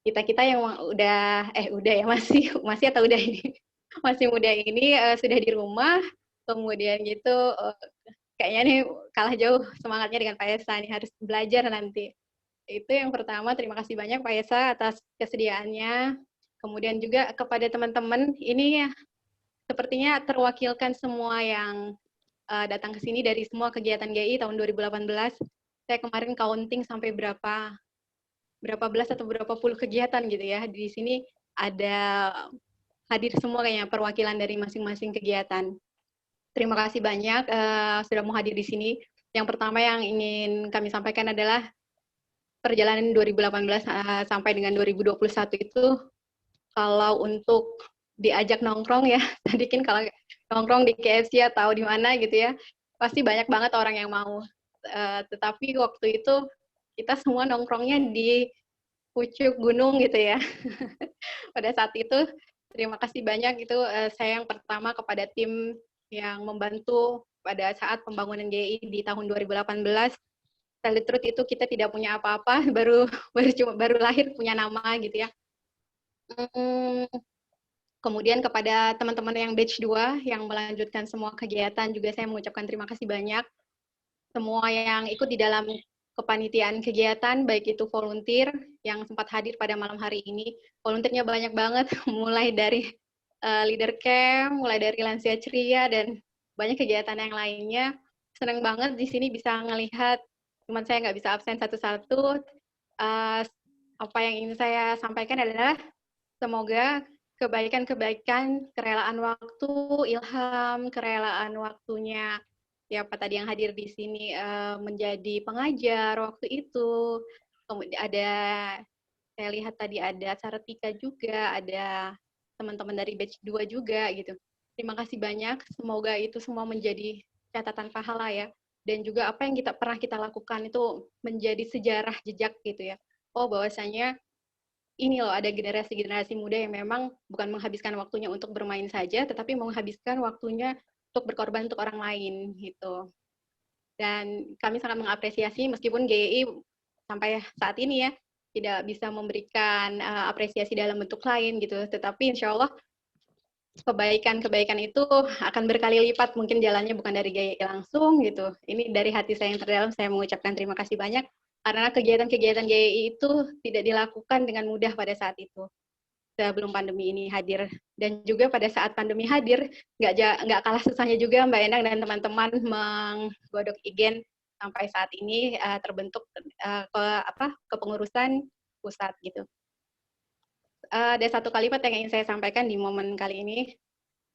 Kita yang udah ya masih atau udah ini masih muda ini sudah di rumah, kemudian gitu kayaknya nih kalah jauh semangatnya dengan Pak Esa nih, harus belajar nanti. Itu yang pertama, terima kasih banyak Pak Esa atas kesediaannya. Kemudian juga kepada teman-teman ini ya sepertinya terwakilkan semua yang datang ke sini dari semua kegiatan GI tahun 2018. Saya kemarin counting sampai berapa belas atau berapa puluh kegiatan gitu ya. Di sini ada hadir semua kayaknya perwakilan dari masing-masing kegiatan. Terima kasih banyak sudah mau hadir di sini. Yang pertama yang ingin kami sampaikan adalah perjalanan 2018 sampai dengan 2021 itu kalau untuk diajak nongkrong ya, tadi kan kalau nongkrong di KFC atau di mana gitu ya, pasti banyak banget orang yang mau. Tetapi waktu itu kita semua nongkrongnya di pucuk gunung gitu ya. Pada saat itu terima kasih banyak itu saya yang pertama kepada tim yang membantu pada saat pembangunan GI di tahun 2018. Tell the truth itu kita tidak punya apa-apa, baru lahir punya nama gitu ya. Kemudian kepada teman-teman yang batch 2 yang melanjutkan semua kegiatan juga saya mengucapkan terima kasih banyak. Semua yang ikut di dalam kepanitiaan kegiatan, baik itu volunteer yang sempat hadir pada malam hari ini. Volunteernya banyak banget, mulai dari leader camp, mulai dari lansia ceria, dan banyak kegiatan yang lainnya. Senang banget di sini bisa ngelihat, teman saya nggak bisa absen satu-satu. Apa yang ingin saya sampaikan adalah semoga kebaikan-kebaikan, kerelaan waktu, ilham, kerelaan waktunya siapa tadi yang hadir di sini menjadi pengajar waktu itu. Kemudian saya lihat tadi ada Sartika juga, ada teman-teman dari batch 2 juga gitu. Terima kasih banyak, semoga itu semua menjadi catatan pahala ya. Dan juga apa yang pernah kita lakukan itu menjadi sejarah jejak gitu ya. Oh bahwasanya ini loh ada generasi-generasi muda yang memang bukan menghabiskan waktunya untuk bermain saja, tetapi menghabiskan waktunya untuk berkorban untuk orang lain gitu. Dan kami sangat mengapresiasi meskipun GI sampai saat ini ya tidak bisa memberikan apresiasi dalam bentuk lain gitu, tetapi insya Allah kebaikan-kebaikan itu akan berkali lipat, mungkin jalannya bukan dari GI langsung gitu. Ini dari hati saya yang terdalam saya mengucapkan terima kasih banyak karena kegiatan-kegiatan GI itu tidak dilakukan dengan mudah pada saat itu. Sebelum pandemi ini hadir, dan juga pada saat pandemi hadir nggak kalah susahnya juga Mbak Endang dan teman-teman menggodok IGEN sampai saat ini terbentuk kepengurusan pusat gitu. Ada satu kalimat yang ingin saya sampaikan di momen kali ini,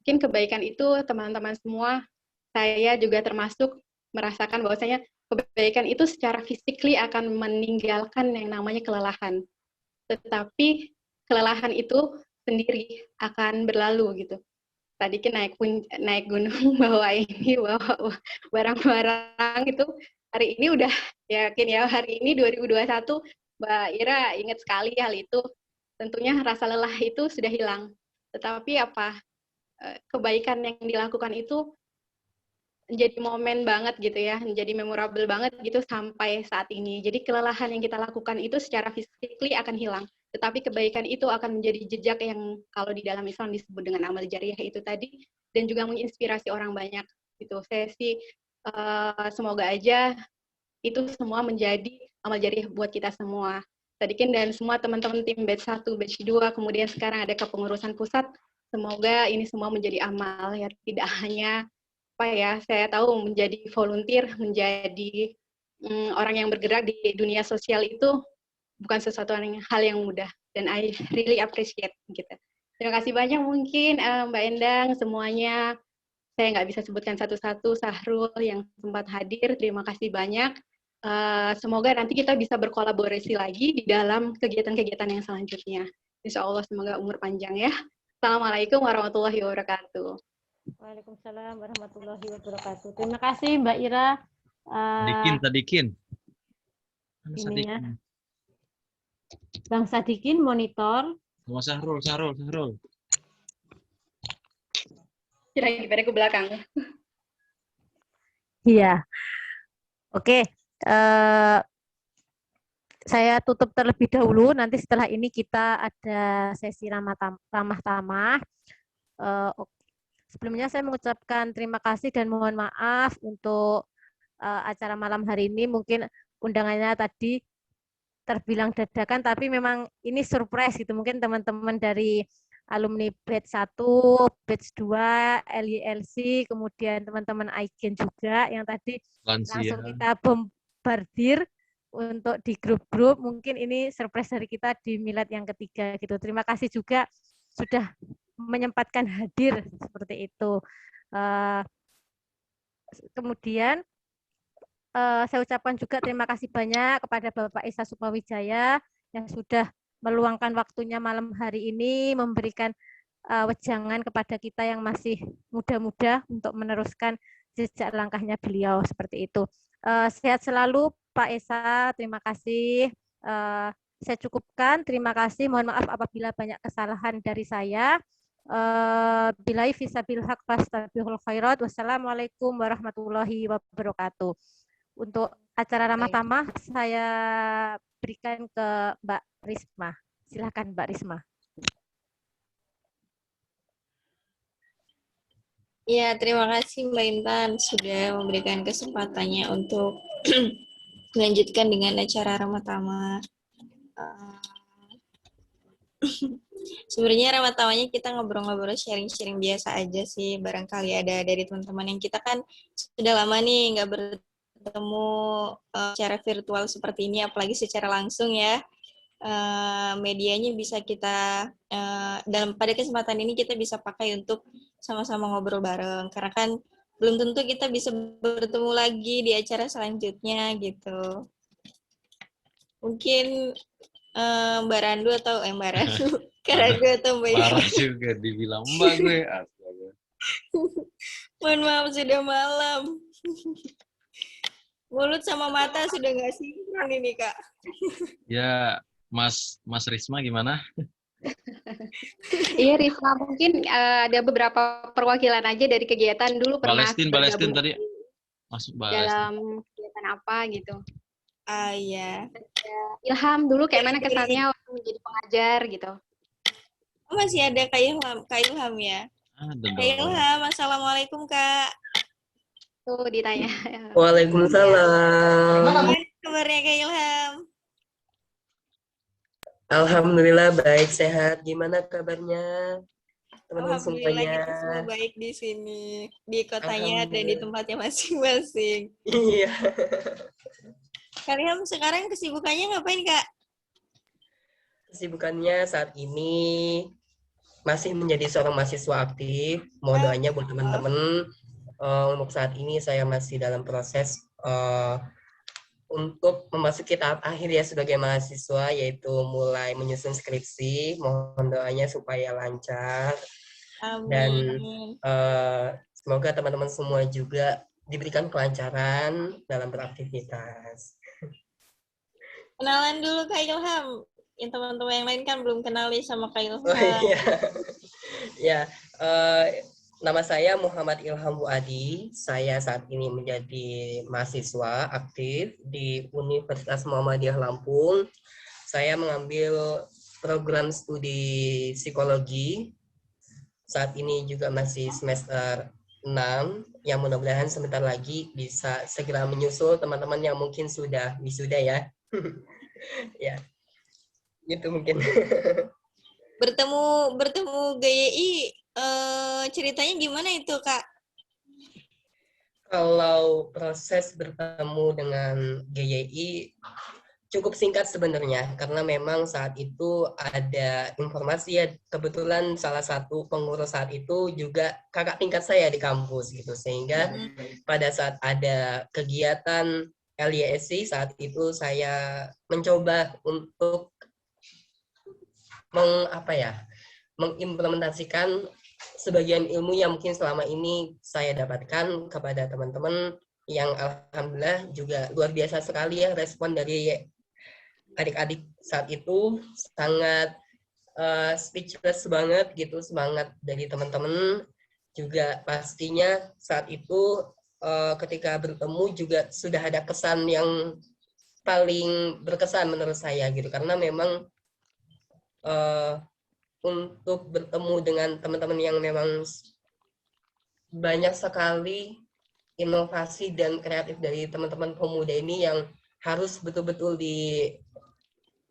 mungkin kebaikan itu teman-teman semua, saya juga termasuk merasakan bahwasanya kebaikan itu secara physically akan meninggalkan yang namanya kelelahan, tetapi kelelahan itu sendiri akan berlalu gitu. Tadi kan naik gunung bawa barang-barang itu, hari ini udah yakin ya, hari ini 2021 Mbak Ira ingat sekali hal itu. Tentunya rasa lelah itu sudah hilang. Tetapi kebaikan yang dilakukan itu menjadi momen banget gitu ya, menjadi memorable banget gitu sampai saat ini. Jadi kelelahan yang kita lakukan itu secara physically akan hilang. Tetapi kebaikan itu akan menjadi jejak yang kalau di dalam Islam disebut dengan amal jariah itu tadi, dan juga menginspirasi orang banyak gitu. Saya sih semoga aja itu semua menjadi amal jariah buat kita semua. Sadikin dan semua teman-teman tim batch 1, batch 2, kemudian sekarang ada kepengurusan pusat. Semoga ini semua menjadi amal ya, tidak hanya apa ya, saya tahu menjadi volunteer, menjadi orang yang bergerak di dunia sosial itu bukan sesuatu hal yang mudah, dan I really appreciate gitu. Terima kasih banyak mungkin Mbak Endang, semuanya. Saya nggak bisa sebutkan satu-satu, Sahrul yang sempat hadir, terima kasih banyak. Semoga nanti kita bisa berkolaborasi lagi di dalam kegiatan-kegiatan yang selanjutnya. Insya Allah semoga umur panjang ya. Assalamualaikum warahmatullahi wabarakatuh. Waalaikumsalam warahmatullahi wabarakatuh. Terima kasih Mbak Ira. Sadikin. Ininya. Bang Sadikin monitor. Sama Sahrul. Kira-kira ke belakang. Iya. Oke. Saya tutup terlebih dahulu. Nanti setelah ini kita ada sesi ramah tamah. Sebelumnya saya mengucapkan terima kasih dan mohon maaf untuk acara malam hari ini. Mungkin undangannya tadi terbilang dadakan, tapi memang ini surprise gitu. Mungkin teman-teman dari alumni batch 1, batch 2, LYLC, kemudian teman-teman IGEN juga yang tadi langsung kita bombardir untuk di grup-grup. Mungkin ini surprise dari kita di milad yang ketiga gitu. Terima kasih juga sudah menyempatkan hadir seperti itu. Kemudian saya ucapkan juga terima kasih banyak kepada Bapak Esa Sukmawijaya yang sudah meluangkan waktunya malam hari ini, memberikan wejangan kepada kita yang masih muda-muda untuk meneruskan jejak langkahnya beliau seperti itu. Sehat selalu Pak Esa, terima kasih. Saya cukupkan, terima kasih. Mohon maaf apabila banyak kesalahan dari saya. Billahi fisabil haq fastabiqul khairat. Wassalamualaikum warahmatullahi wabarakatuh. Untuk acara ramah tamah saya berikan ke Mbak Risma. Silakan Mbak Risma. Ya, terima kasih Mbak Intan sudah memberikan kesempatannya untuk melanjutkan dengan acara ramah tamah. Sebenarnya ramah tamahnya kita ngobrol-ngobrol, sharing-sharing biasa aja sih. Barangkali ada dari teman-teman yang kita kan sudah lama nih nggak bertemu secara virtual seperti ini, apalagi secara langsung ya. Medianya bisa kita dalam pada kesempatan ini kita bisa pakai untuk sama-sama ngobrol bareng, karena kan belum tentu kita bisa bertemu lagi di acara selanjutnya gitu. Mungkin Mbak Randu atau Mbak Randu, Kak Randu atau Mbak Ira. Parah juga dibilang Mbak gue. Astaga. Mohon maaf sudah malam. Mulut sama mata sudah nggak sinkron ini Kak. Ya, Mas Risma gimana? Iya Risma, mungkin ada beberapa perwakilan aja dari kegiatan dulu pernah Palestin tadi masuk dalam kegiatan apa gitu. Iya. Ilham dulu kayak mana kesannya waktu menjadi pengajar gitu. Oh, masih ada Kak Ilham ya? Kak Ilham, assalamualaikum Kak. Tuh ditanya. Waalaikumsalam. Gimana kabarnya Kak Ilham? Alhamdulillah baik, sehat. Gimana kabarnya teman-teman semuanya? Alhamdulillah kita semua baik di sini, di kotanya dan di tempatnya masing-masing. Iya. Kak Ilham sekarang kesibukannya ngapain Kak? Kesibukannya saat ini masih menjadi seorang mahasiswa aktif. Mohon doanya buat teman-teman. Untuk saat ini saya masih dalam proses untuk memasuki tahap akhir ya sebagai mahasiswa, yaitu mulai menyusun skripsi. Mohon doanya supaya lancar. Amin. Dan semoga teman-teman semua juga diberikan kelancaran dalam beraktivitas. Kenalan dulu Kak Ilham. Yang teman-teman yang lain kan belum kenal nih sama Kak Ilham. Oh, iya. Ya, nama saya Muhammad Ilham Buadi. Saya saat ini menjadi mahasiswa aktif di Universitas Muhammadiyah Lampung. Saya mengambil program studi psikologi. Saat ini juga masih semester 6, yang mudah-mudahan sebentar lagi bisa segera menyusul teman-teman yang mungkin sudah wisuda ya. Ya. Gitu mungkin. Bertemu GYI ceritanya gimana itu, Kak? Kalau proses bertemu dengan GYI cukup singkat sebenarnya, karena memang saat itu ada informasi ya, kebetulan salah satu pengurus saat itu juga kakak tingkat saya di kampus gitu, sehingga pada saat ada kegiatan LYSC saat itu saya mencoba untuk mengimplementasikan sebagian ilmu yang mungkin selama ini saya dapatkan kepada teman-teman yang alhamdulillah juga luar biasa sekali ya respon dari adik-adik saat itu, sangat speechless banget gitu, semangat dari teman-teman juga pastinya saat itu ketika bertemu juga sudah ada kesan yang paling berkesan menurut saya gitu, karena memang untuk bertemu dengan teman-teman yang memang banyak sekali inovasi dan kreatif dari teman-teman pemuda ini yang harus betul-betul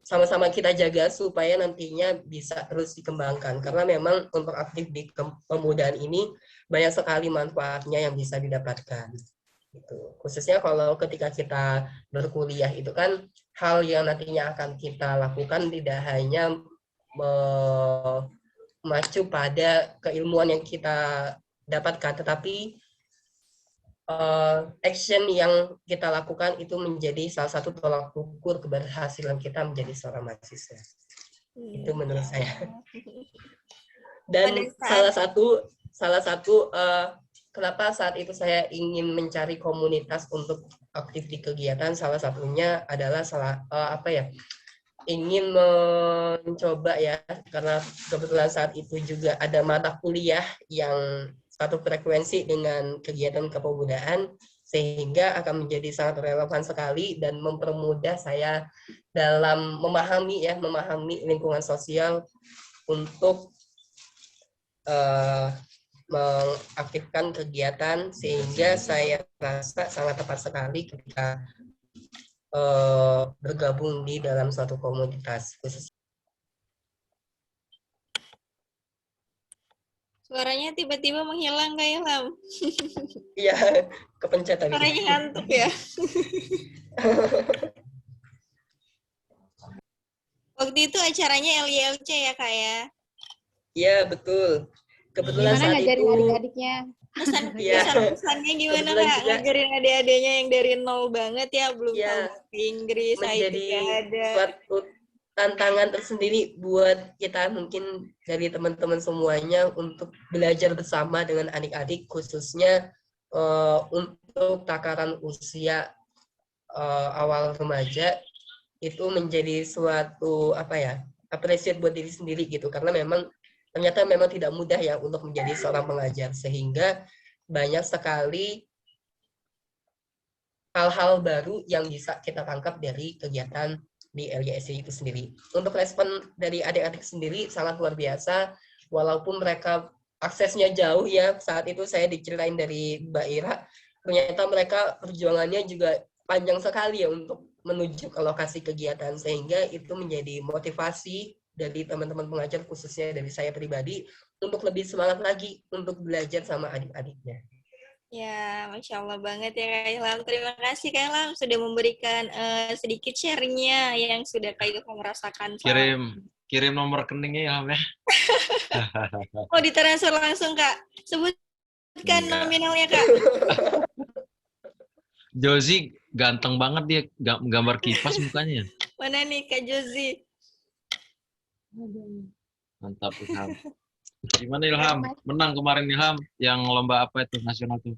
sama-sama kita jaga supaya nantinya bisa terus dikembangkan, karena memang untuk aktif di kepemudaan ini banyak sekali manfaatnya yang bisa didapatkan gitu. Khususnya kalau ketika kita berkuliah itu kan hal yang nantinya akan kita lakukan tidak hanya memacu pada keilmuan yang kita dapatkan, tetapi action yang kita lakukan itu menjadi salah satu tolak ukur keberhasilan kita menjadi seorang mahasiswa. Itu menurut saya. Dan salah satu kenapa saat itu saya ingin mencari komunitas untuk aktif di kegiatan, salah satunya adalah ingin mencoba ya, karena kebetulan saat itu juga ada mata kuliah yang satu frekuensi dengan kegiatan kepemudaan, sehingga akan menjadi sangat relevan sekali dan mempermudah saya dalam memahami lingkungan sosial untuk mengaktifkan kegiatan, sehingga saya rasa sangat tepat sekali ketika bergabung di dalam suatu komunitas khusus. Suaranya tiba-tiba menghilang, Kak Ilham. Iya, kepencet tadi. Suaranya ngantuk ya. Waktu itu acaranya LYLC ya, Kak ya? Iya, betul. Kebetulan Gimana saat ngajarin itu adik-adiknya? Pesan-pesannya gimana, Kak? Ngajarin adik-adiknya yang dari nol banget ya, belum tahu bahasa Inggris, menjadi ada. suatu tantangan tersendiri buat kita mungkin dari teman-teman semuanya untuk belajar bersama dengan adik-adik, khususnya untuk takaran usia awal remaja, itu menjadi suatu appreciate buat diri sendiri gitu, karena ternyata memang tidak mudah ya untuk menjadi seorang pengajar, sehingga banyak sekali hal-hal baru yang bisa kita tangkap dari kegiatan di LYSC itu sendiri. Untuk respon dari adik-adik sendiri sangat luar biasa, walaupun mereka aksesnya jauh ya. Saat itu saya diceritain dari Mbak Ira, ternyata mereka perjuangannya juga panjang sekali ya untuk menuju ke lokasi kegiatan, sehingga itu menjadi motivasi dari teman-teman pengajar, khususnya dari saya pribadi, untuk lebih semangat lagi untuk belajar sama adik-adiknya. Ya, Masya Allah banget ya Kak Ilham. Terima kasih Kak Ilham sudah memberikan sedikit share-nya yang sudah Kak Ilham merasakan. Kirim nomor rekeningnya ya, Ilham ya. Oh, ditransfer langsung Kak. Sebutkan nominalnya Kak. Jozi ganteng banget dia, gambar kipas mukanya. Mana nih Kak Jozi? Mantap Ilham. Gimana Ilham? Menang kemarin Ilham yang lomba apa itu nasional tuh?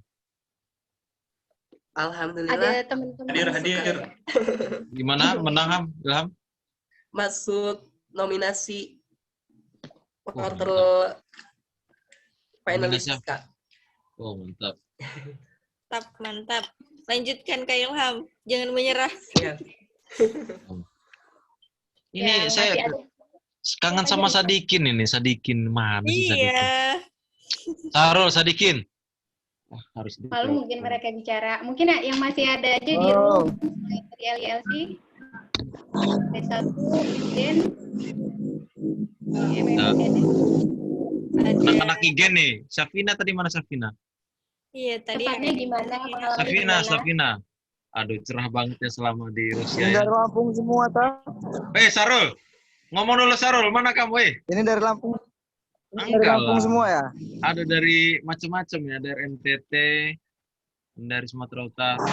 Alhamdulillah. Ada teman-teman hadir. Gimana menang Ilham? Masuk nominasi quarter finalis Kak. Oh mantap. Mantap. Lanjutkan Kak Ilham, jangan menyerah. Ya. Ini saya kangen sama Sadikin ini, Sadikin mana sih Sadikin? Iya. Sarul Sadikin. Harus lalu mungkin mereka bicara, mungkin yang masih ada aja di room dari LYLC. B1 Ijen. Anak-anak Igen nih. Safina tadi mana Safina? Iya, tadi Tepatnya gimana? Safina, Safina. Aduh, cerah banget ya selama di Rusia Ini ya. dari Lampung semua, ta? Sarul. Ngomong dulu Sarul, mana kamu, Ini dari Lampung. Ini dari Enggak Lampung lah. semua ya? Ada dari macam-macam ya, dari NTT, dari Sumatera Utara,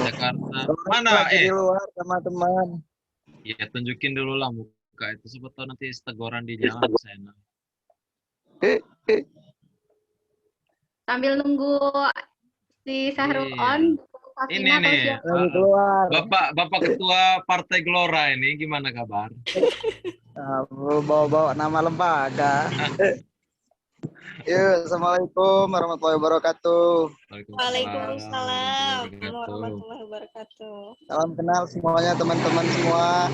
Jakarta. Mana, Lagi di luar sama teman. Ya tunjukin dulu lah muka itu. Siapa tahu nanti teguran di jalan saya. Sambil nunggu si Sahrul on, Ini Safina atau nih, siapa? Bapak Ketua Partai Gelora ini gimana kabar? Bawa-bawa nama lembaga. Yuk, Assalamualaikum warahmatullahi wabarakatuh. Waalaikumsalam warahmatullahi wabarakatuh. Salam kenal semuanya teman-teman semua.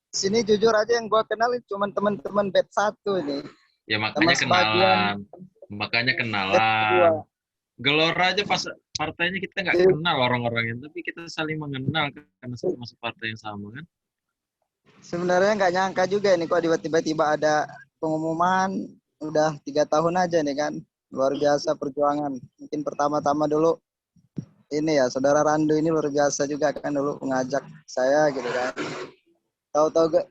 Sini jujur aja yang gua kenal cuma teman-teman batch 1 ini. Ya makanya kenalan. Makanya kenalan. Gelora aja pas partainya kita nggak kenal orang-orangnya, tapi kita saling mengenal karena masuk partai yang sama kan. Sebenarnya nggak nyangka juga ini kok tiba-tiba ada pengumuman. Udah 3 tahun aja nih kan, luar biasa perjuangan. Mungkin pertama-tama dulu ini ya, saudara Randu ini luar biasa juga kan dulu mengajak saya gitu kan.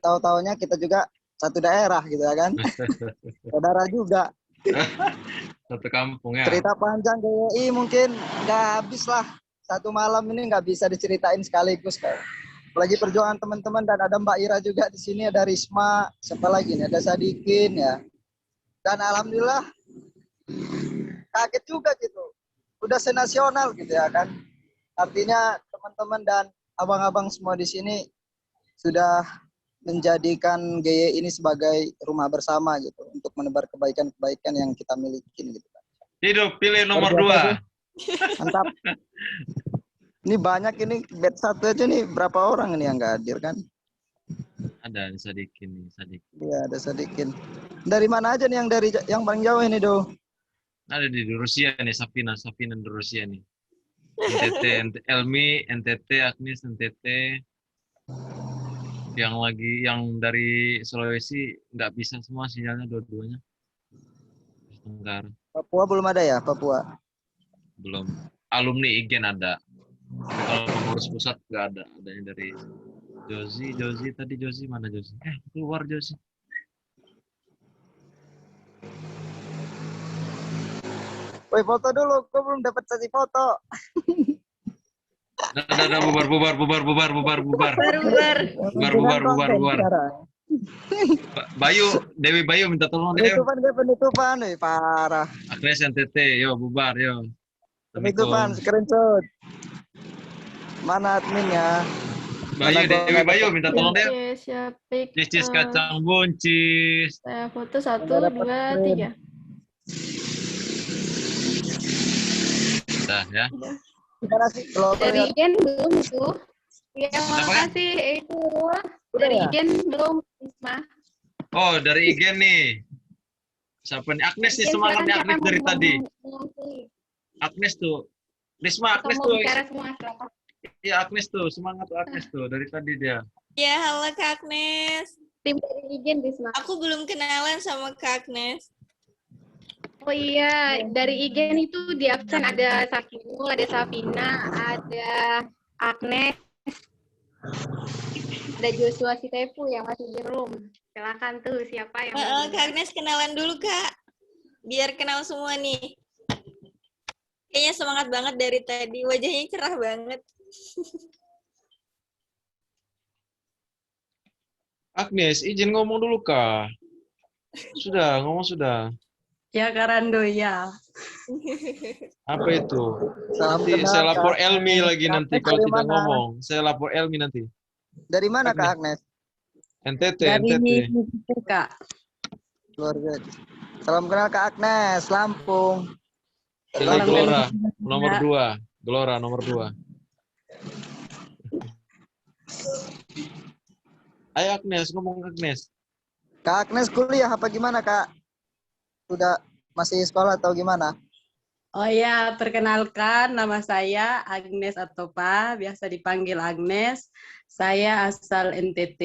Tahu-taunya kita juga satu daerah gitu ya kan, saudara juga. Satu kampung ya. Cerita panjang GWI mungkin nggak habis lah, satu malam ini nggak bisa diceritain sekaligus kan. Apalagi perjuangan teman-teman, dan ada Mbak Ira juga di sini, ada Risma, siapa lagi nih, ada Sadikin ya. Dan alhamdulillah kaget juga gitu, udah senasional gitu ya kan. Artinya teman-teman dan abang-abang semua di sini sudah menjadikan GY ini sebagai rumah bersama gitu, untuk menebar kebaikan-kebaikan yang kita miliki gitu kan. Hidup pilih nomor 2. Mantap. Ini banyak ini batch 1 aja nih, berapa orang ini yang nggak hadir kan? Ada Sadikin nih, Sadikin. Iya, ada Sadikin. Dari mana aja nih yang paling jauh ini, Do? Ada di Rusia nih, Safina di Rusia nih. NTT, Elmi, NTT, Agnes, NTT. Yang dari Sulawesi nggak bisa semua sinyalnya dua-duanya. Tenggara. Papua belum ada ya, Papua? Belum. Alumni Igen ada. Tapi kalau pengurus pusat nggak ada. Adanya dari Jozi tadi Jozi mana Jozi? Keluar Jozi. Woi, foto dulu, gue belum dapat sesi foto. Udah, bubar. Dewi Bayu minta tolong deh. Penutupan, parah. Agnes NTT, yo bubar, yo. Penutupan, screenshot. Mana adminnya? Dewi Bayu minta tolong deh. Oke, siap. Cis kacang buncis. Saya foto 1, 2, 3. Udah ya. Gimana sih? Dari Igen belum itu. Ya, makasih itu. Dari Igen belum, Isma. Oh, dari Igen nih. Siapa nih? Agnes nih, semangat nih Agnes dari tadi. Agnes tuh. Risma, Agnes tuh. Iya, Agnes tuh, semangat tuh Agnes tuh dari tadi dia. Ya, halo Kak Agnes. Tim dari Igen, Risma. Aku belum kenalan sama Kak Agnes. Oh iya, dari Igen itu di absen ada Sakinul, ada Safina, ada Agnes, ada Joshua Sitepu yang masih di room. Silakan tuh siapa yang Kak Agnes kenalan dulu Kak, biar kenal semua nih. Kayaknya semangat banget dari tadi, wajahnya cerah banget. Agnes, izin ngomong dulu Kak. Ngomong sudah. Ya Karando ya. Apa itu? Nanti saya lapor Elmi lagi nanti kalau tidak ngomong. Saya lapor Elmi nanti. Dari mana Kak Agnes? NTT, Dari NTT. Kak. Luar biasa. Salam kenal Kak Agnes, Lampung. Pilih Gelora nomor 2. Gelora nomor 2. Ayo Agnes, ngomong Agnes. Kak Agnes kuliah apa gimana Kak? Udah masih sekolah atau gimana? Oh ya, perkenalkan nama saya Agnes Atopa, biasa dipanggil Agnes. Saya asal NTT.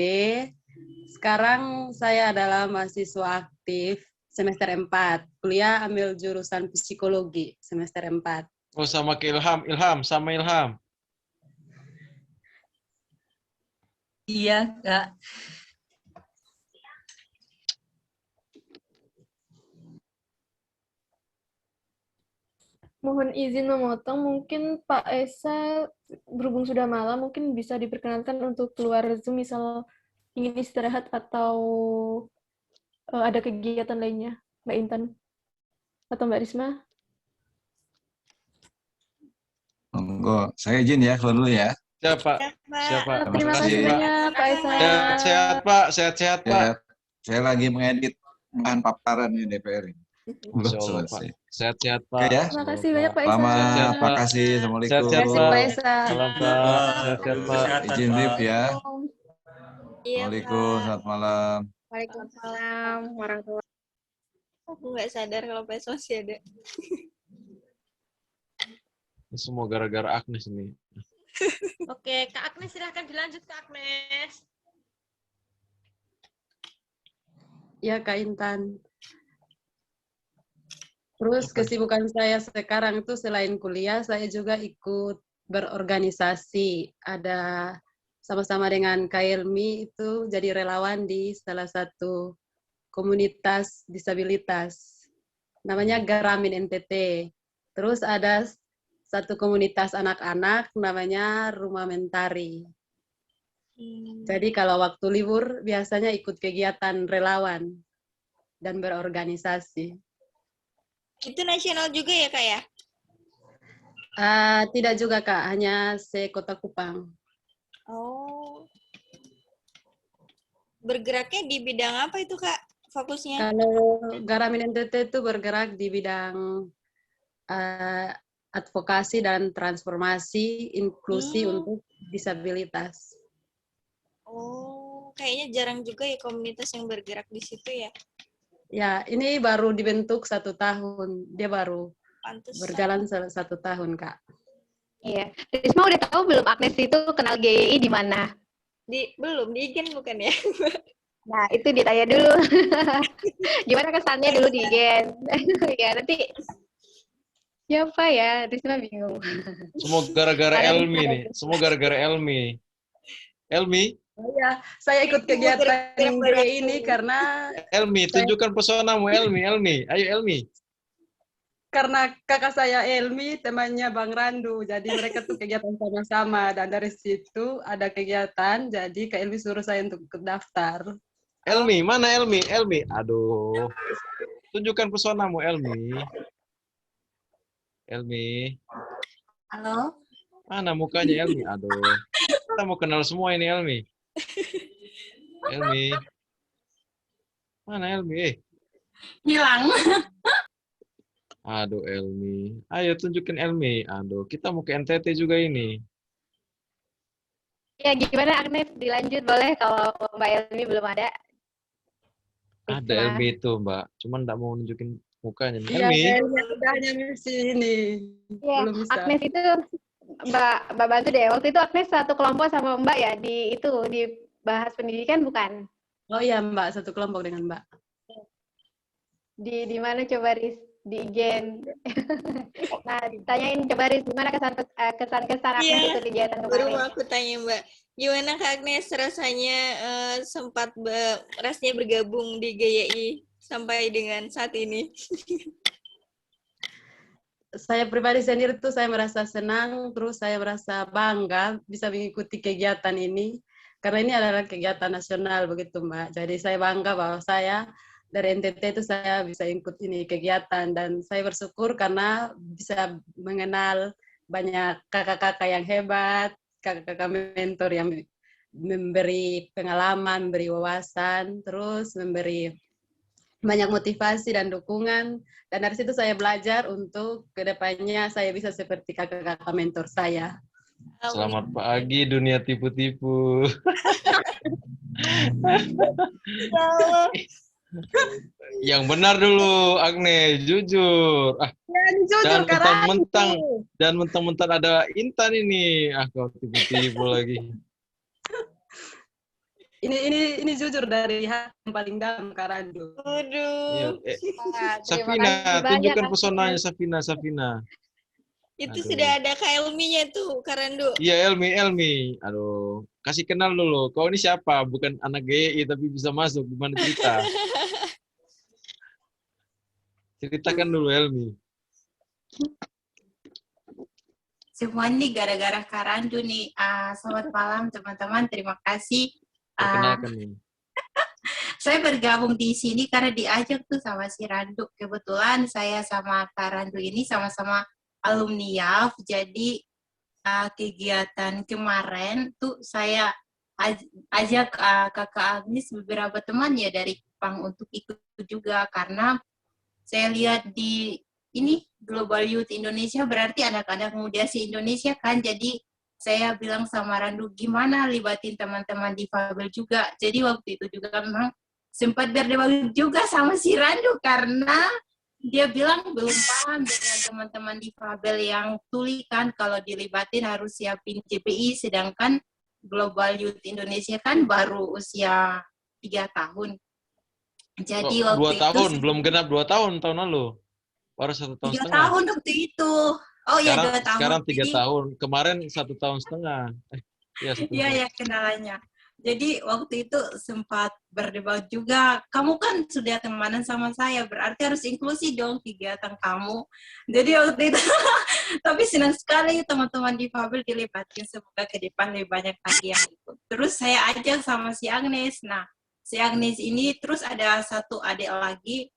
Sekarang saya adalah mahasiswa aktif semester 4. Kuliah ambil jurusan psikologi semester 4. Oh, sama ke Ilham. Ilham, sama Ilham. Iya, Kak. Mohon izin memotong, mungkin Pak Esa berhubung sudah malam, mungkin bisa diperkenankan untuk keluar Zoom misal ingin istirahat atau ada kegiatan lainnya, Mbak Intan atau Mbak Risma. Monggo, saya izin ya keluar dulu ya. Siapa? Siapa? Terima kasih banyak Pak Esa. Sehat-sehat Pak, sehat-sehat Pak. Saya lagi mengedit bahan paparan di DPR ini. Belum Insya Allah, selesai. Pak. Sehat-sehat Pak. Oke ya. Terima kasih banyak Pak Esa. Selamat, terima kasih. Assalamualaikum. Sehat-sehat Pak. Pak Esa. Salam Pak. Sehat-sehat Pak. Izin live ya. Iya, Assalamualaikum, selamat malam. Waalaikumsalam warahmatullahi. Aku nggak sadar kalau Pak Esa masih ada. Ini semua gara-gara Agnes ini. Oke, Kak Agnes silahkan dilanjut Kak Agnes. Ya, Kak Intan. Terus kesibukan saya sekarang itu selain kuliah, saya juga ikut berorganisasi. Ada sama-sama dengan Kak Elmi itu jadi relawan di salah satu komunitas disabilitas. Namanya Garamin NTT. Terus ada satu komunitas anak-anak namanya Rumah Mentari. Jadi kalau waktu libur biasanya ikut kegiatan relawan dan berorganisasi. Itu nasional juga ya, Kak ya? Tidak juga, Kak. Hanya se-Kota Kupang. Oh. Bergeraknya di bidang apa itu, Kak? Fokusnya? Kalau Garamin NTT itu bergerak di bidang advokasi dan transformasi inklusi untuk disabilitas. Oh, kayaknya jarang juga ya komunitas yang bergerak di situ ya. Ya, ini baru dibentuk 1 tahun. Dia baru Pantesan. berjalan 1 tahun, Kak. Iya. Risma udah tahu belum Agnes itu kenal GYI di mana? Belum, di IGEN bukan ya? Nah, itu ditanya dulu. Gimana kesannya dulu di IGEN? Ya, nanti siapa ya? Risma bingung. Semua gara-gara Elmi nih. Semua gara-gara Elmi. Elmi? Oh ya, saya ikut kegiatan GYI ini karena Elmi, tunjukkan pesonamu Elmi. Elmi, ayo Elmi. karena kakak saya Elmi, temannya Bang Randu, jadi mereka tuh kegiatan sama-sama, dan dari situ ada kegiatan, jadi Kak Elmi suruh saya untuk ikut daftar. Elmi, mana Elmi? Elmi, aduh. Tunjukkan pesonamu Elmi. Elmi. Halo? Mana mukanya Elmi? Aduh. Kita mau kenal semua ini Elmi. Elmi. Mana Elmi? Hilang. Aduh Elmi. Ayo tunjukin Elmi. Aduh, kita mau ke NTT juga ini. Ya, gimana Agnes? Dilanjut boleh kalau Mbak Elmi belum ada. Ada Elmi itu, Mbak. Cuman nggak mau nunjukin mukanya. Iya, Elmi. Elmi udah hanya misi ini. Iya, Belum bisa. Agnes itu Mbak bantu deh. Waktu itu Agnes satu kelompok sama Mbak ya di bahas pendidikan bukan? Oh iya Mbak, satu kelompok dengan Mbak. Di mana coba Riz? Di IGEN. Nah, tanyain coba Riz, gimana kesan Agnes Iya, itu kegiatan baru kemarin? mau aku tanya Mbak. Gimana Kak Agnes rasanya rasanya bergabung di GYI sampai dengan saat ini? Saya pribadi sendiri tuh saya merasa senang, terus saya merasa bangga bisa mengikuti kegiatan ini, karena ini adalah kegiatan nasional begitu Mbak. Jadi saya bangga bahwa saya dari NTT itu saya bisa ikut ini kegiatan, dan saya bersyukur karena bisa mengenal banyak kakak-kakak yang hebat, kakak-kakak mentor yang memberi pengalaman, memberi wawasan, terus memberi banyak motivasi dan dukungan, dan dari situ saya belajar untuk kedepannya saya bisa seperti kakak-kakak mentor saya. Selamat pagi dunia tipu-tipu. Yang benar dulu, Agnes, jujur. jujur jangan mentang-mentang ada Intan ini. Ah, kau tipu-tipu lagi. Ini jujur dari hati yang paling dalam Karandu. Waduh. Iya. Safina, tunjukkan pesonanya Safina. Itu Aduh. sudah ada Kak Elmi-nya tuh, Karandu. Iya, Elmi. Aduh, kasih kenal dulu. Kau ini siapa? Bukan anak GI tapi bisa masuk. Gimana cerita? Ceritakan dulu, Elmi. Semua ini gara-gara Karandu nih. Selamat malam teman-teman, terima kasih. Perkenalkan nih. Saya bergabung di sini karena diajak tuh sama si Randu. Kebetulan saya sama Kak Randu ini sama-sama alumni YAF. Jadi kegiatan kemarin tuh saya ajak Kakak Agnes beberapa teman ya dari Jepang untuk ikut juga karena saya lihat di ini Global Youth Indonesia berarti anak-anak muda si Indonesia kan, jadi saya bilang sama Randu gimana libatin teman-teman difabel juga. Jadi waktu itu juga memang sempat berdebat juga sama si Randu karena dia bilang belum paham dengan teman-teman difabel yang tuli kan kalau dilibatin harus siapin JPI, sedangkan Global Youth Indonesia kan baru usia 3 tahun. Jadi waktu 2 tahun, itu belum genap 2 tahun lalu. Baru 1 tahun 3 setengah. tahun waktu itu. Oh ya 2 tahun. Sekarang 3 Jadi, tahun. Kemarin 1 tahun setengah. Iya ya kenalannya. Jadi waktu itu sempat berdebat juga. Kamu kan sudah temanan sama saya, berarti harus inklusi dong kegiatan kamu. Jadi waktu itu, tapi senang sekali teman-teman difabel dilibatkan. Semoga ke depan lebih banyak lagi yang ikut. Terus saya ajak sama si Agnes. Nah, si Agnes ini terus ada satu adik lagi,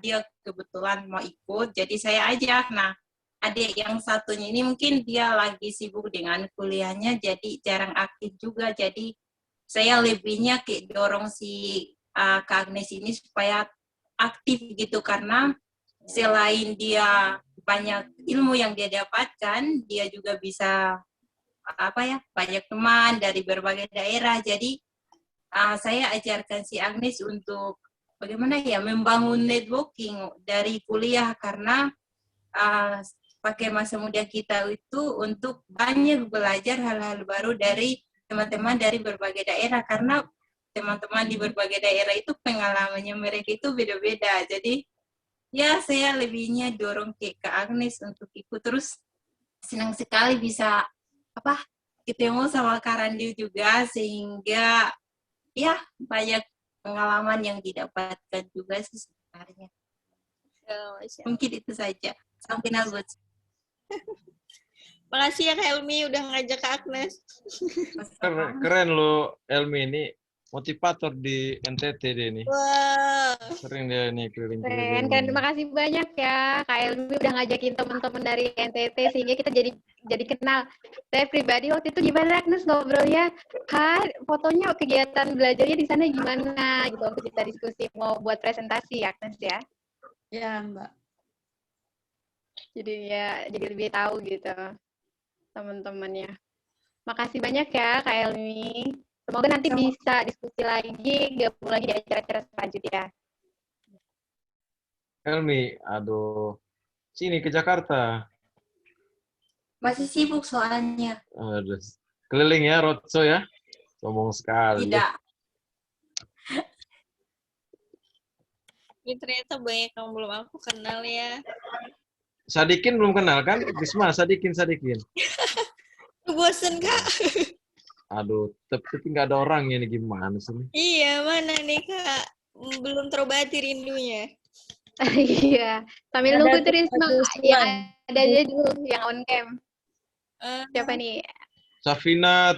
dia kebetulan mau ikut, jadi saya ajak. Nah, adik yang satunya ini mungkin dia lagi sibuk dengan kuliahnya, jadi jarang aktif juga. Jadi saya lebihnya kayak dorong si Kak Agnes ini supaya aktif gitu, karena selain dia banyak ilmu yang dia dapatkan, dia juga bisa banyak teman dari berbagai daerah. Jadi saya ajarkan si Agnes untuk bagaimana ya membangun networking dari kuliah, karena pakai masa muda kita itu untuk banyak belajar hal-hal baru dari teman-teman dari berbagai daerah, karena teman-teman di berbagai daerah itu pengalamannya mereka itu beda-beda. Jadi ya saya lebihnya dorong ke Kak Agnes untuk ikut. Terus senang sekali bisa ketemu sama Karandu juga, sehingga ya banyak pengalaman yang didapatkan juga sih sebenarnya. Mungkin itu saja. Salam kenal buat. Makasih ya Kak Elmi udah ngajak Kak Agnes. Keren lo Elmi ini, motivator di NTT dia ini. Wah. Sering dia ini Keren. keliling-keliling. Terima kasih banyak ya Kak Elmi udah ngajakin teman-teman dari NTT sehingga kita jadi kenal. Saya pribadi waktu itu gimana Agnes ngobrolnya? Fotonya kegiatan belajarnya di sana gimana gitu waktu kita diskusi mau buat presentasi ya Agnes ya? Ya Mbak. Jadi lebih tahu gitu teman-temannya. Makasih banyak ya Kak Elmi. Semoga nanti bisa diskusi lagi, gabung lagi di acara-acara selanjutnya. Elmi, aduh, sini ke Jakarta. masih sibuk soalnya. Aduh, keliling ya, roadshow ya. Sombong sekali. Tidak. Ini ternyata banyak yang belum aku kenal ya. Sadikin belum kenal kan? Bisma, Sadikin. Bosen Kak. Aduh, tapi nggak ada orang ini gimana sih? Iya, mana nih Kak? Belum terobati rindunya. Iya, sambil nunggu terus yang ada aja dulu yang on cam. Siapa nih? Safina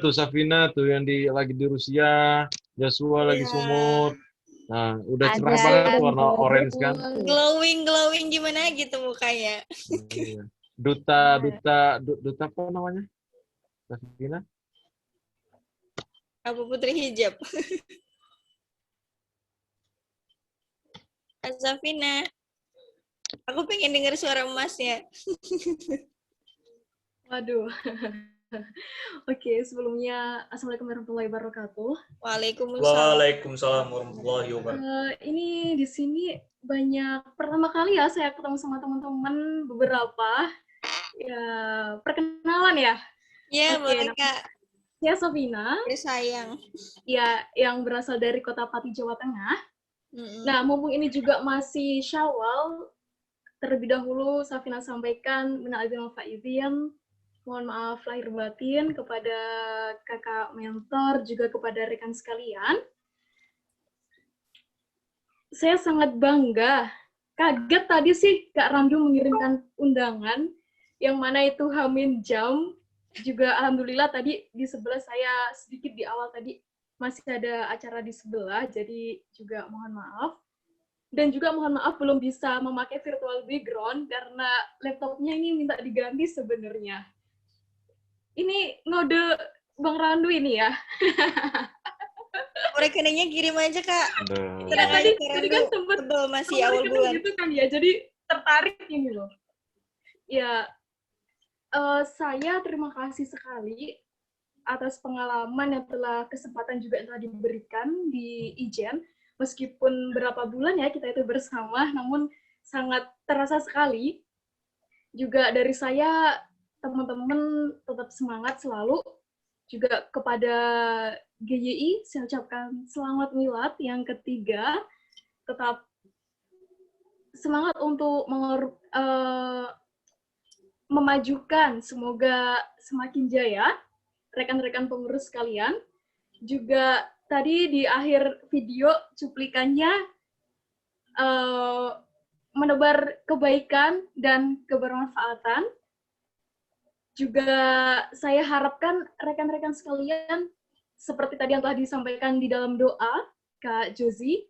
tuh yang lagi di Rusia, Joshua lagi sumut. Nah, udah cerah banget warna orange kan. Glowing gimana gitu mukanya. Duta apa namanya? Safina? Apa putri hijab? Safina. Aku pengen dengar suara emasnya. Waduh. Oke, sebelumnya Assalamualaikum warahmatullahi wabarakatuh. Waalaikumsalam. Waalaikumsalam warahmatullahi wabarakatuh. Ini di sini pertama kali ya saya ketemu sama teman-teman beberapa. Ya, perkenalan ya. Iya, Oke, boleh Kak. Saya Sofina. Sayang. Ya, yang berasal dari Kota Pati, Jawa Tengah. Nah, mumpung ini juga masih Syawal, terlebih dahulu Safina sampaikan minal aidin wal faizin. Mohon maaf lahir batin kepada kakak mentor, juga kepada rekan sekalian. Saya sangat bangga. Kaget tadi sih Kak Ramdu mengirimkan undangan, yang mana itu Hamin jam. Juga alhamdulillah tadi di sebelah saya sedikit di awal tadi masih ada acara di sebelah, jadi juga mohon maaf. Dan juga mohon maaf belum bisa memakai virtual background karena laptopnya ini minta diganti sebenarnya. Ini ngode Bang Randu ini ya. Rekeningnya kirim aja Kak. Ya, tadi kan sempat masih awal bulan. Gitu kan ya, jadi tertarik ini loh. Ya, saya terima kasih sekali atas pengalaman yang kesempatan juga yang telah diberikan di Ijen. Meskipun berapa bulan ya kita itu bersama, namun sangat terasa sekali. Juga dari saya, teman-teman tetap semangat selalu. Juga kepada GYI, saya ucapkan selamat milad yang ketiga. Tetap semangat untuk memajukan, semoga semakin jaya rekan-rekan pengurus sekalian. Juga tadi di akhir video cuplikannya menebar kebaikan dan kebermanfaatan. Juga saya harapkan rekan-rekan sekalian seperti tadi yang telah disampaikan di dalam doa Kak Jozi,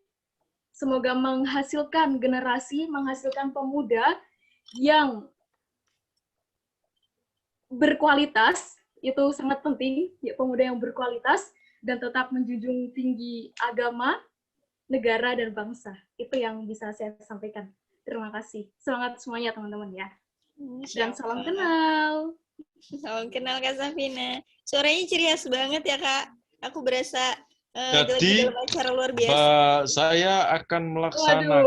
semoga menghasilkan generasi, menghasilkan pemuda yang berkualitas, itu sangat penting, ya, pemuda yang berkualitas dan tetap menjunjung tinggi agama, negara, dan bangsa. Itu yang bisa saya sampaikan. Terima kasih. Semangat semuanya teman-teman ya. Dan salam kenal. Salam kenal Kak Safina. Suaranya cerias banget ya Kak. Aku berasa jadi dalam acara luar biasa. saya akan melaksanakan